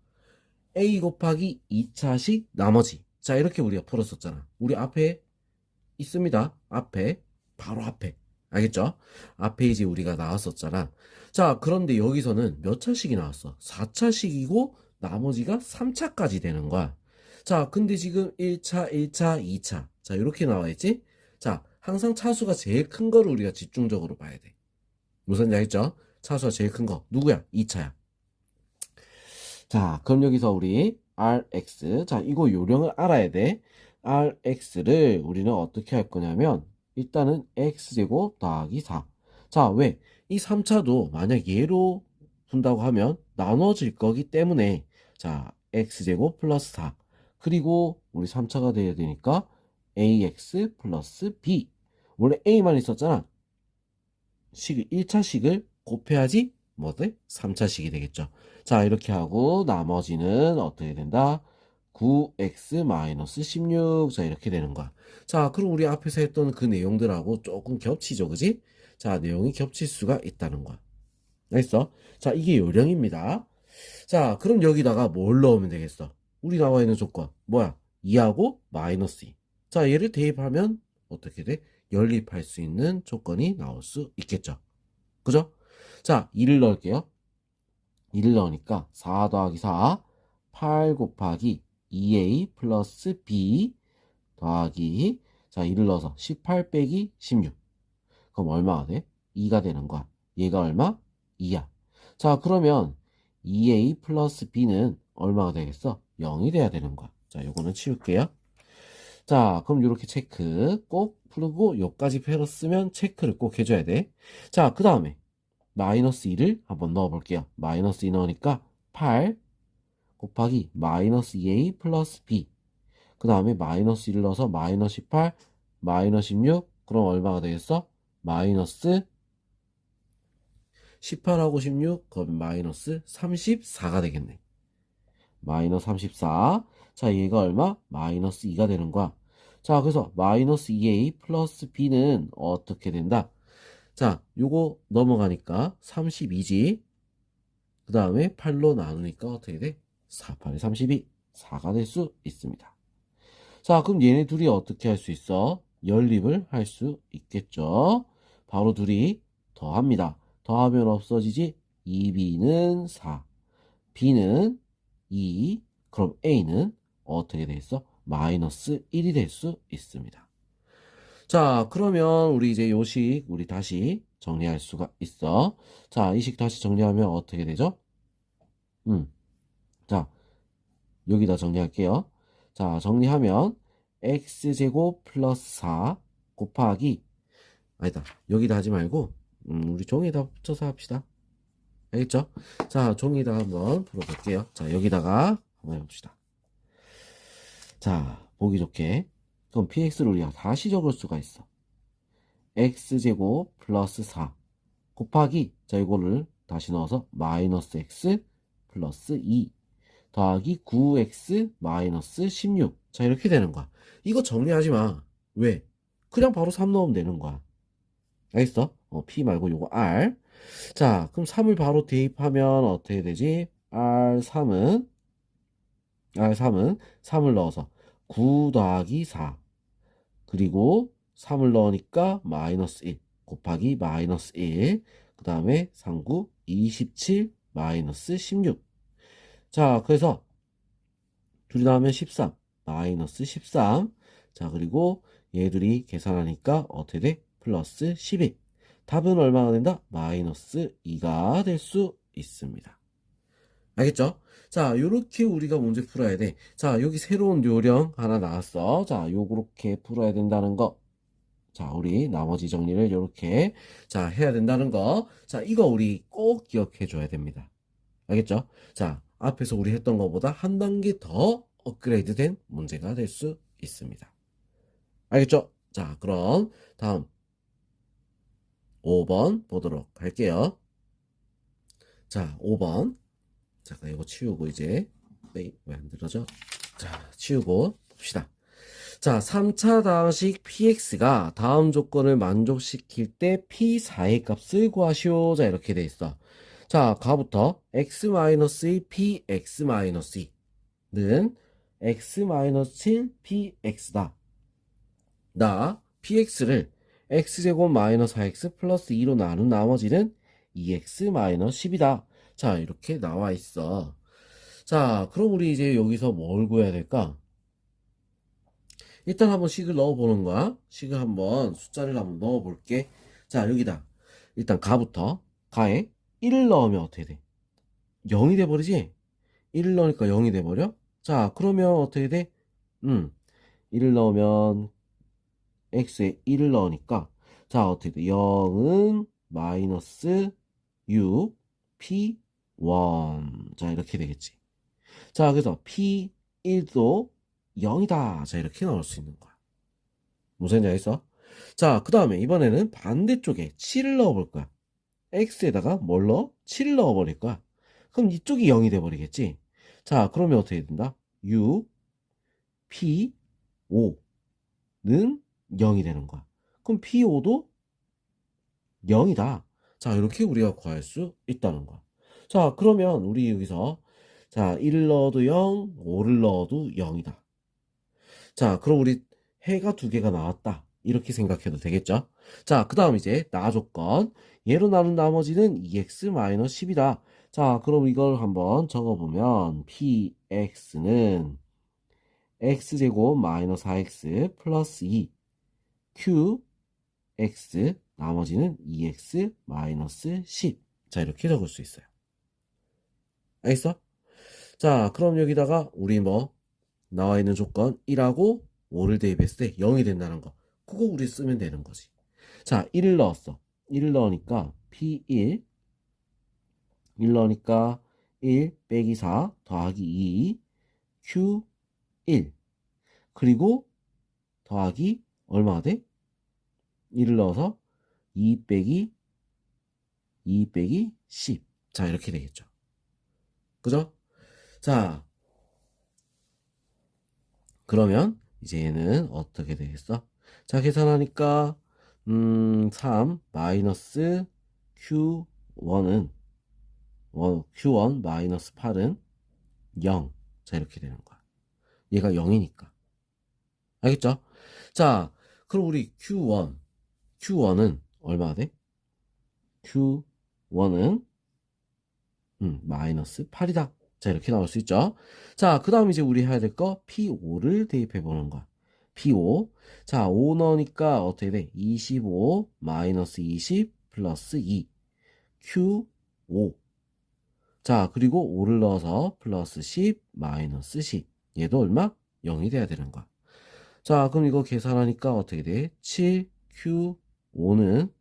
a 곱하기 2차식 나머지 자, 이렇게 우리가 풀었었잖아. 우리 앞에 있습니다. 앞에, 바로 앞에. 알겠죠? 앞에 이제 우리가 나왔었잖아. 자, 그런데 여기서는 몇 차식이 나왔어? 4차식이고 나머지가 3차까지 되는 거야. 자, 근데 지금 1차, 1차, 2차. 자, 이렇게 나와 있지? 자, 항상 차수가 제일 큰 거를 우리가 집중적으로 봐야 돼. 무슨 알겠죠? 차수가 제일 큰 거. 누구야? 2차야. 자, 그럼 여기서 우리 Rx. 자, 이거 요령을 알아야 돼. Rx를 우리는 어떻게 할 거냐면, 일단은 X제곱 더하기 4. 자, 왜? 이 3차도 만약 얘로 푼다고 하면 나눠질 거기 때문에, 자, X제곱 플러스 4. 그리고 우리 3차가 돼야 되니까 AX 플러스 B. 원래 A만 있었잖아. 1차식을 곱해야지 뭐들? 3차식이 되겠죠. 자, 이렇게 하고 나머지는 어떻게 된다? 9x-16. 자, 이렇게 되는 거야. 자, 그럼 우리 앞에서 했던 그 내용들하고 조금 겹치죠, 그지? 자, 내용이 겹칠 수가 있다는 거야. 알겠어? 자, 이게 요령입니다. 자, 그럼 여기다가 뭘 넣으면 되겠어? 우리 나와 있는 조건 뭐야? 2하고 마이너스 2. 자, 얘를 대입하면 어떻게 돼? 연립할 수 있는 조건이 나올 수 있겠죠. 그죠? 자, 2를 넣을게요. 2를 넣으니까 4 더하기 4, 8 곱하기 2a 플러스 b 더하기, 자, 2를 넣어서 18 빼기 16. 그럼 얼마가 돼? 2가 되는 거야. 얘가 얼마? 2야. 자, 그러면 2a 플러스 b는 얼마가 되겠어? 0이 돼야 되는 거야. 자, 요거는 치울게요. 자, 그럼 이렇게 체크 꼭 풀고 요까지 풀었으면 체크를 꼭 해줘야 돼. 자, 그 다음에 마이너스 2를 한번 넣어볼게요. 마이너스 2 넣으니까 8 곱하기 마이너스 2a 플러스 b. 그 다음에 마이너스 1을 넣어서 마이너스 18, 마이너스 16. 그럼 얼마가 되겠어? 마이너스 18하고 16, 그럼 마이너스 34가 되겠네. 마이너스 34. 자, 얘가 얼마? 마이너스 2가 되는 거야. 자, 그래서 마이너스 2a 플러스 b는 어떻게 된다? 자, 요거 넘어가니까 32지. 그 다음에 8로 나누니까 어떻게 돼? 4, 8에 32. 4가 될 수 있습니다. 자, 그럼 얘네 둘이 어떻게 할 수 있어? 연립을 할 수 있겠죠. 바로 둘이 더합니다. 더하면 없어지지? 2b는 4, b는 2, 그럼 a는 어떻게 돼 있어? 마이너스 1이 될 수 있습니다. 자, 그러면 우리 이제 요식 우리 다시 정리할 수가 있어. 자, 이 식 다시 정리하면 어떻게 되죠? 자, 여기다 정리할게요. 자, 정리하면 x제곱 플러스 4 곱하기, 아니다, 여기다 하지 말고 우리 종이에다 붙여서 합시다. 알겠죠? 자, 종이에다 한번 풀어볼게요. 자, 여기다가 한번 해봅시다. 자, 보기 좋게. 그럼 px를 우리가 다시 적을 수가 있어. x제곱 플러스 4 곱하기, 자, 이거를 다시 넣어서 마이너스 x 플러스 2 더하기 9x 마이너스 16. 자, 이렇게 되는 거야. 이거 정리하지 마. 왜? 그냥 바로 3 넣으면 되는 거야. 알겠어? p 말고 요거 r. 자, 그럼 3을 바로 대입하면 어떻게 되지? r3은 3을 넣어서 9 더하기 4. 그리고 3을 넣으니까 마이너스 1 곱하기 마이너스 1. 그 다음에 39, 27 마이너스 16. 자, 그래서 둘이 나오면 13 마이너스 13. 자, 그리고 얘들이 계산하니까 어떻게 돼? 플러스 11. 답은 얼마가 된다? 마이너스 2가 될 수 있습니다. 알겠죠? 자, 요렇게 우리가 문제 풀어야 돼. 자, 여기 새로운 요령 하나 나왔어. 자, 요렇게 풀어야 된다는 거. 자, 우리 나머지 정리를 요렇게 자 해야 된다는 거. 자, 이거 우리 꼭 기억해 줘야 됩니다. 알겠죠? 자, 앞에서 우리 했던 것보다 한 단계 더 업그레이드 된 문제가 될 수 있습니다. 알겠죠? 자, 그럼 다음 5번 보도록 할게요. 자, 5번. 잠깐 이거 치우고 이제 왜 안 들어져? 자, 치우고 봅시다. 자, 3차 다항식 px가 다음 조건을 만족시킬 때 p4의 값을 구하시오. 자, 이렇게 돼 있어. 자, 가부터 x-2 px-2는 x-7 px다. 나 px를 x제곱 마이너스 4x 플러스 2로 나눈 나머지는 2x 마이너스 10이다. 자, 이렇게 나와 있어. 자, 그럼 우리 이제 여기서 뭘 구해야 될까? 일단 한번 식을 넣어보는 거야. 식을 한번, 숫자를 한번 넣어볼게. 자, 여기다. 일단 가부터, 가에 1을 넣으면 어떻게 돼? 0이 돼버리지? 1을 넣으니까 0이 돼버려? 자, 그러면 어떻게 돼? 1을 넣으면 x에 1을 넣으니까, 자, 어떻게 돼? 0은 마이너스 6, p 1. 자, 이렇게 되겠지. 자, 그래서 p1도 0이다. 자, 이렇게 나올 수 있는 거야. 무슨 얘기 알겠어? 자, 그 다음에 이번에는 반대쪽에 7을 넣어볼 거야. x에다가 뭘 넣어? 7을 넣어버릴 거야. 그럼 이쪽이 0이 돼버리겠지? 자, 그러면 어떻게 된다? 6, p, 5는 0이 되는 거야. 그럼 p5도 0이다. 자, 이렇게 우리가 구할 수 있다는 거야. 자, 그러면 우리 여기서 자, 1을 넣어도 0, 5를 넣어도 0이다. 자, 그럼 우리 해가 두 개가 나왔다. 이렇게 생각해도 되겠죠? 자, 그 다음 이제 나 조건. 얘로 나눈 나머지는 2x-10이다. 자, 그럼 이걸 한번 적어보면 px는 x제곱 마이너스 4x 플러스 2 qx 나머지는 2x 마이너스 10. 자, 이렇게 적을 수 있어요. 알겠어? 자, 그럼 여기다가 우리 뭐 나와 있는 조건 1하고 5를 대입했을 때 0이 된다는 거. 그거 우리 쓰면 되는 거지. 자, 1을 넣었어. 1을 넣으니까 P1 1 넣으니까 1 빼기 4 더하기 2 Q1 그리고 더하기 얼마가 돼? 1을 넣어서 2 빼기 10. 자, 이렇게 되겠죠. 그죠? 자, 그러면 이제 얘는 어떻게 되겠어? 자, 계산하니까 3 마이너스 Q1은 Q1 마이너스 8은 0. 자, 이렇게 되는 거야. 얘가 0이니까. 알겠죠? 자, 그럼 우리 Q1은 얼마가 돼? Q1은 마이너스 8이다. 자, 이렇게 나올 수 있죠? 자, 그 다음 이제 우리 해야 될 거 P5를 대입해 보는 거야. P5. 자, 5 넣으니까 어떻게 돼? 25 마이너스 20 플러스 2. Q5. 자, 그리고 5를 넣어서 플러스 10 마이너스 10. 얘도 얼마? 0이 돼야 되는 거야. 자, 그럼 이거 계산하니까 어떻게 돼? 7Q5는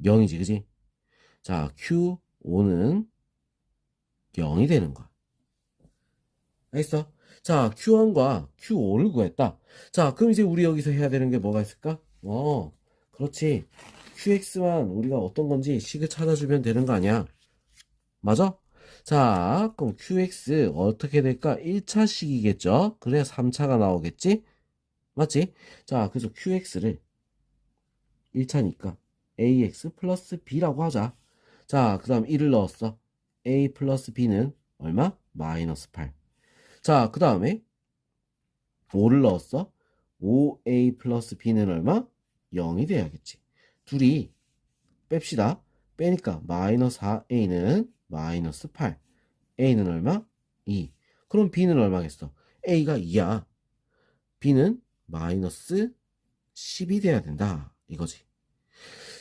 0이지, 그지? 자, Q5는 0이 되는 거야. 알겠어? 자, Q1과 Q5를 구했다. 자, 그럼 이제 우리 여기서 해야 되는 게 뭐가 있을까? 그렇지. QX만 우리가 어떤 건지 식을 찾아주면 되는 거 아니야? 맞아? 자, 그럼 QX 어떻게 될까? 1차식이겠죠? 그래야 3차가 나오겠지? 맞지? 자, 그래서 QX를 1차니까 AX 플러스 B라고 하자. 자, 그 다음 1을 넣었어. A 플러스 B는 얼마? 마이너스 8. 자, 그 다음에 5를 넣었어. 5A 플러스 B는 얼마? 0이 돼야겠지. 둘이 뺍시다. 빼니까 마이너스 4A는 마이너스 8. A는 얼마? 2. 그럼 B는 얼마겠어? A가 2야. B는 마이너스 10이 돼야 된다. 이거지.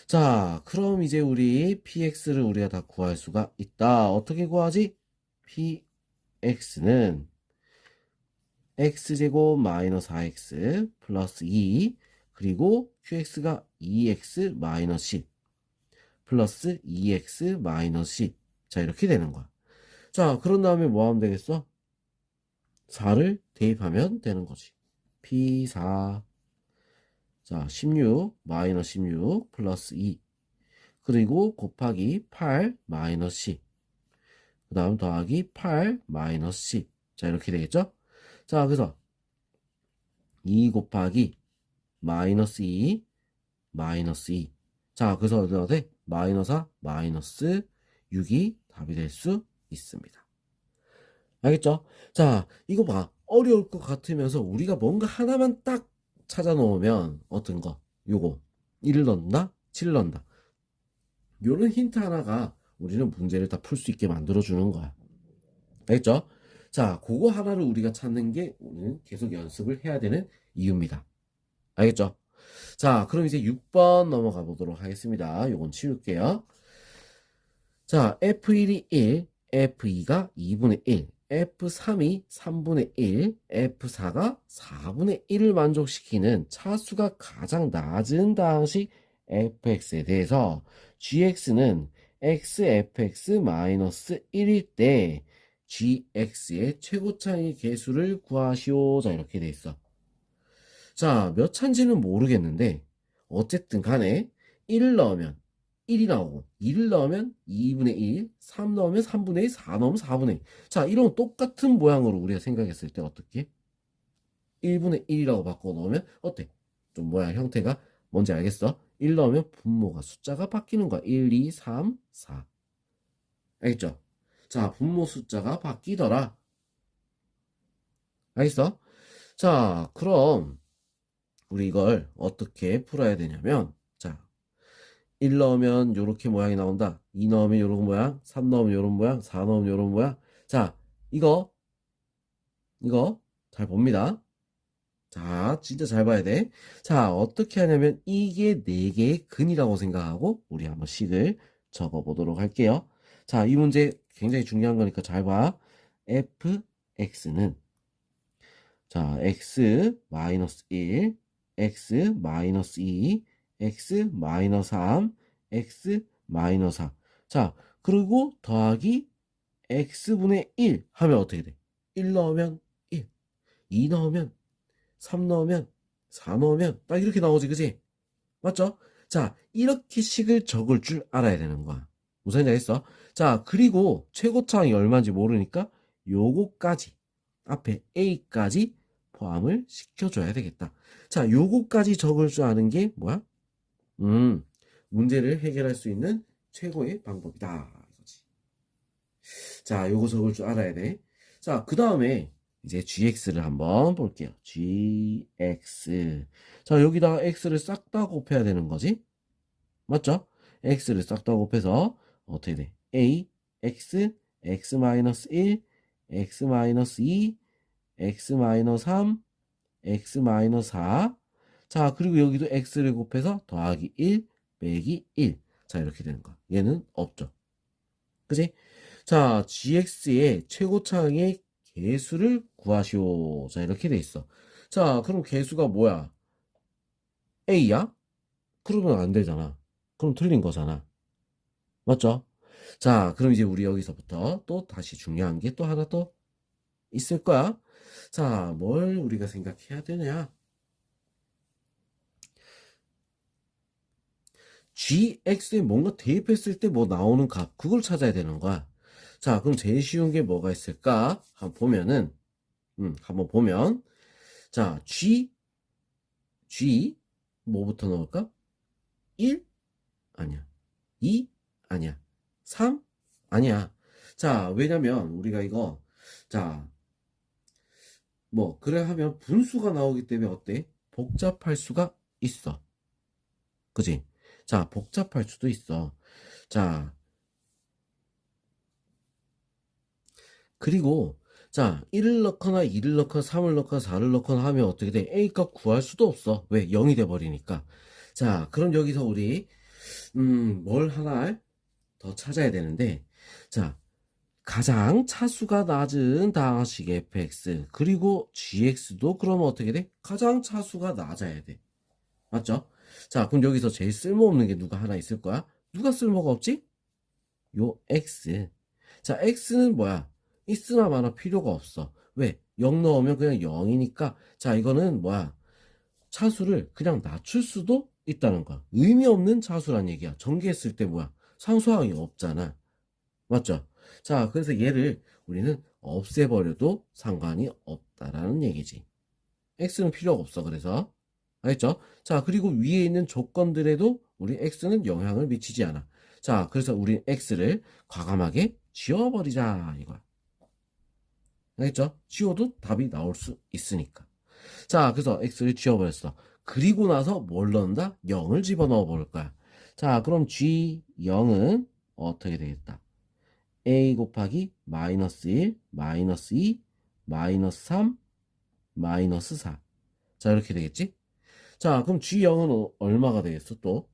자, 그럼 이제 우리 PX를 우리가 다 구할 수가 있다. 어떻게 구하지? PX는 x제곱 마이너스 4x 플러스 2 그리고 qx가 2x 마이너스 10 플러스 2x 마이너스 10. 자, 이렇게 되는 거야. 자, 그런 다음에 뭐 하면 되겠어? 4를 대입하면 되는 거지. P4 자, 16 마이너스 16 플러스 2 그리고 곱하기 8 마이너스 10 그 다음 더하기 8 마이너스 10. 자, 이렇게 되겠죠? 자, 그래서 2 곱하기 마이너스 2 마이너스 2. 자, 그래서 얼마가 돼? 마이너스 4 마이너스 6이 답이 될 수 있습니다. 알겠죠? 자, 이거 봐. 어려울 것 같으면서 우리가 뭔가 하나만 딱 찾아 놓으면 어떤 거? 요거. 1을 넣는다? 7을 넣는다. 요런 힌트 하나가 우리는 문제를 다 풀 수 있게 만들어 주는 거야. 알겠죠? 자, 그거 하나를 우리가 찾는 게 우리는 계속 연습을 해야 되는 이유입니다. 알겠죠? 자, 그럼 이제 6번 넘어가 보도록 하겠습니다. 요건 치울게요. 자, F1이 1, F2가 2분의 1, F3이 3분의 1, F4가 4분의 1을 만족시키는 차수가 가장 낮은 당식 fx에 대해서 gx는 xfx-1일 때 gx의 최고차의 개수를 구하시오. 자, 이렇게 돼 있어. 자, 몇 차인지는 모르겠는데 어쨌든 간에 1을 넣으면 1이 나오고 2를 넣으면 2분의 1, 3 넣으면 3분의 1, 4 넣으면 4분의 1. 자, 이런 똑같은 모양으로 우리가 생각했을 때 어떻게? 1분의 1이라고 바꿔 놓으면 어때? 좀 모양 형태가 뭔지 알겠어? 1 넣으면 분모가 숫자가 바뀌는 거야. 1, 2, 3, 4. 알겠죠? 자, 분모 숫자가 바뀌더라. 알겠어? 자, 그럼 우리 이걸 어떻게 풀어야 되냐면, 자, 1 넣으면 요렇게 모양이 나온다. 2 넣으면 요런 모양, 3 넣으면 요런 모양, 4 넣으면 요런 모양. 자, 이거 잘 봅니다. 자, 진짜 잘 봐야 돼. 자, 어떻게 하냐면 이게 4개의 근이라고 생각하고 우리 한번 식을 적어 보도록 할게요. 자, 이 문제 굉장히 중요한 거니까 잘 봐. fx는 자, x-1, x-2, x-3, x-4. 자, 그리고 더하기 x분의 1 하면 어떻게 돼? 1 넣으면 1, 2 넣으면 3 넣으면 4 넣으면 딱 이렇게 나오지, 그지? 맞죠? 자, 이렇게 식을 적을 줄 알아야 되는 거야. 무슨 얘기 했어? 자, 그리고 최고차항이 얼마인지 모르니까 요거까지 앞에 a까지 포함을 시켜줘야 되겠다. 자, 요거까지 적을 줄 아는 게 뭐야? 문제를 해결할 수 있는 최고의 방법이다. 이거지. 자, 요거 적을 줄 알아야 돼. 자, 그 다음에 이제 gx를 한번 볼게요. gx. 자, 여기다가 x를 싹 다 곱해야 되는 거지. 맞죠? x를 싹 다 곱해서 어떻게 돼? a, x, x-1, x-2, x-3, x-4. 자, 그리고 여기도 x를 곱해서 더하기 1, 빼기 1. 자, 이렇게 되는 거야. 얘는 없죠. 그지? 자, gx의 최고차항의 개수를 구하시오. 자, 이렇게 돼 있어. 자, 그럼 개수가 뭐야? a야? 그러면 안 되잖아. 그럼 틀린 거잖아. 맞죠? 자, 그럼 이제 우리 여기서부터 또 다시 중요한 게 또 하나 또 있을 거야. 자, 뭘 우리가 생각해야 되냐? gx에 뭔가 대입했을 때 뭐 나오는 값, 그걸 찾아야 되는 거야. 자, 그럼 제일 쉬운 게 뭐가 있을까? 한번 보면은, 한번 보면, 자, g, 뭐부터 넣을까? 1? 아니야. 2? 아니야. 3? 아니야. 자, 왜냐면 우리가 이거, 자, 뭐, 그래 하면 분수가 나오기 때문에 어때? 복잡할 수가 있어. 그지? 자, 복잡할 수도 있어. 자, 그리고, 자, 1을 넣거나 2를 넣거나 3을 넣거나 4를 넣거나 하면 어떻게 돼? A 값 구할 수도 없어. 왜? 0이 돼버리니까. 자, 그럼 여기서 우리, 뭘 하나 더 찾아야 되는데, 자, 가장 차수가 낮은 다항식 fx, 그리고 gx도 그러면 어떻게 돼? 가장 차수가 낮아야 돼. 맞죠? 자, 그럼 여기서 제일 쓸모없는 게 누가 하나 있을 거야? 누가 쓸모가 없지? 요 x. 자, x는 뭐야? 있으나 마나 필요가 없어. 왜? 0 넣으면 그냥 0이니까. 자, 이거는 뭐야? 차수를 그냥 낮출 수도 있다는 거야. 의미 없는 차수란 얘기야. 전개했을 때 뭐야? 상수항이 없잖아. 맞죠? 자, 그래서 얘를 우리는 없애버려도 상관이 없다라는 얘기지. x는 필요가 없어. 그래서. 알겠죠? 자, 그리고 위에 있는 조건들에도 우리 x는 영향을 미치지 않아. 자, 그래서 우리 x를 과감하게 지워버리자 이거야. 알겠죠? 지워도 답이 나올 수 있으니까. 자, 그래서 x를 지워버렸어. 그리고 나서 뭘 넣는다? 0을 집어넣어 볼 거야. 자, 그럼 g0은 어떻게 되겠다? a 곱하기 마이너스 1, 마이너스 2, 마이너스 3, 마이너스 4. 자, 이렇게 되겠지? 자, 그럼 g0은 얼마가 되겠어, 또?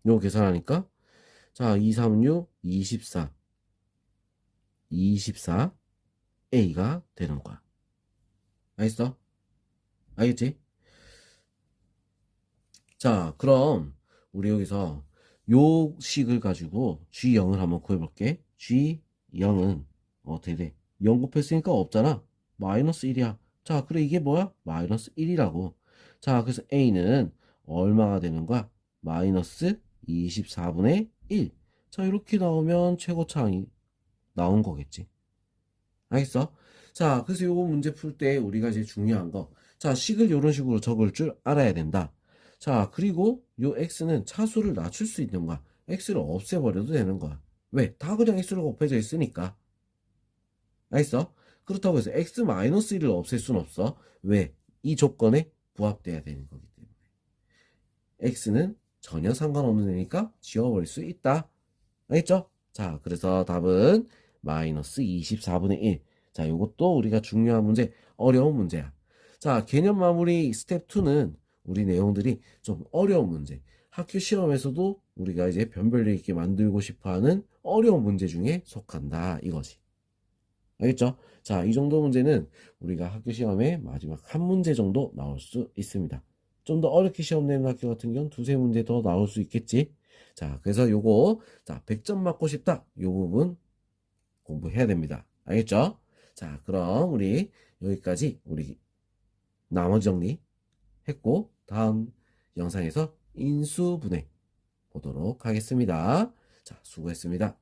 요거 계산하니까. 자, 2, 3, 6, 24. 24A가 되는 거야. 알겠어? 알겠지? 자, 그럼 우리 여기서 요 식을 가지고 G0을 한번 구해볼게. G0은 어떻게 돼? 0 곱했으니까 없잖아. 마이너스 1이야. 자, 그래 이게 뭐야? 마이너스 1이라고. 자, 그래서 A는 얼마가 되는 거야? 마이너스 24분의 1. 자, 이렇게 나오면 최고차항이 나온 거겠지. 알겠어? 자, 그래서 요거 문제 풀 때 우리가 이제 중요한 거. 자, 식을 이런 식으로 적을 줄 알아야 된다. 자, 그리고 요 x는 차수를 낮출 수 있는 거야. x를 없애버려도 되는 거야. 왜? 다 그냥 x로 곱해져 있으니까. 알겠어? 그렇다고 해서 x-1을 없앨 순 없어. 왜? 이 조건에 부합돼야 되는 거기 때문에. x는 전혀 상관없는 애니까 지워버릴 수 있다. 알겠죠? 자, 그래서 답은 마이너스 24분의 1. 자, 요것도 우리가 중요한 문제, 어려운 문제야. 자, 개념 마무리 스텝 2는 우리 내용들이 좀 어려운 문제. 학교 시험에서도 우리가 이제 변별력 있게 만들고 싶어 하는 어려운 문제 중에 속한다. 이거지. 알겠죠? 자, 이 정도 문제는 우리가 학교 시험에 마지막 한 문제 정도 나올 수 있습니다. 좀 더 어렵게 시험 내는 학교 같은 경우는 두세 문제 더 나올 수 있겠지. 자, 그래서 요거, 자, 100점 맞고 싶다. 요 부분 공부해야 됩니다. 알겠죠? 자, 그럼 우리 여기까지 우리 나머지 정리 했고, 다음 영상에서 인수분해 보도록 하겠습니다. 자, 수고했습니다.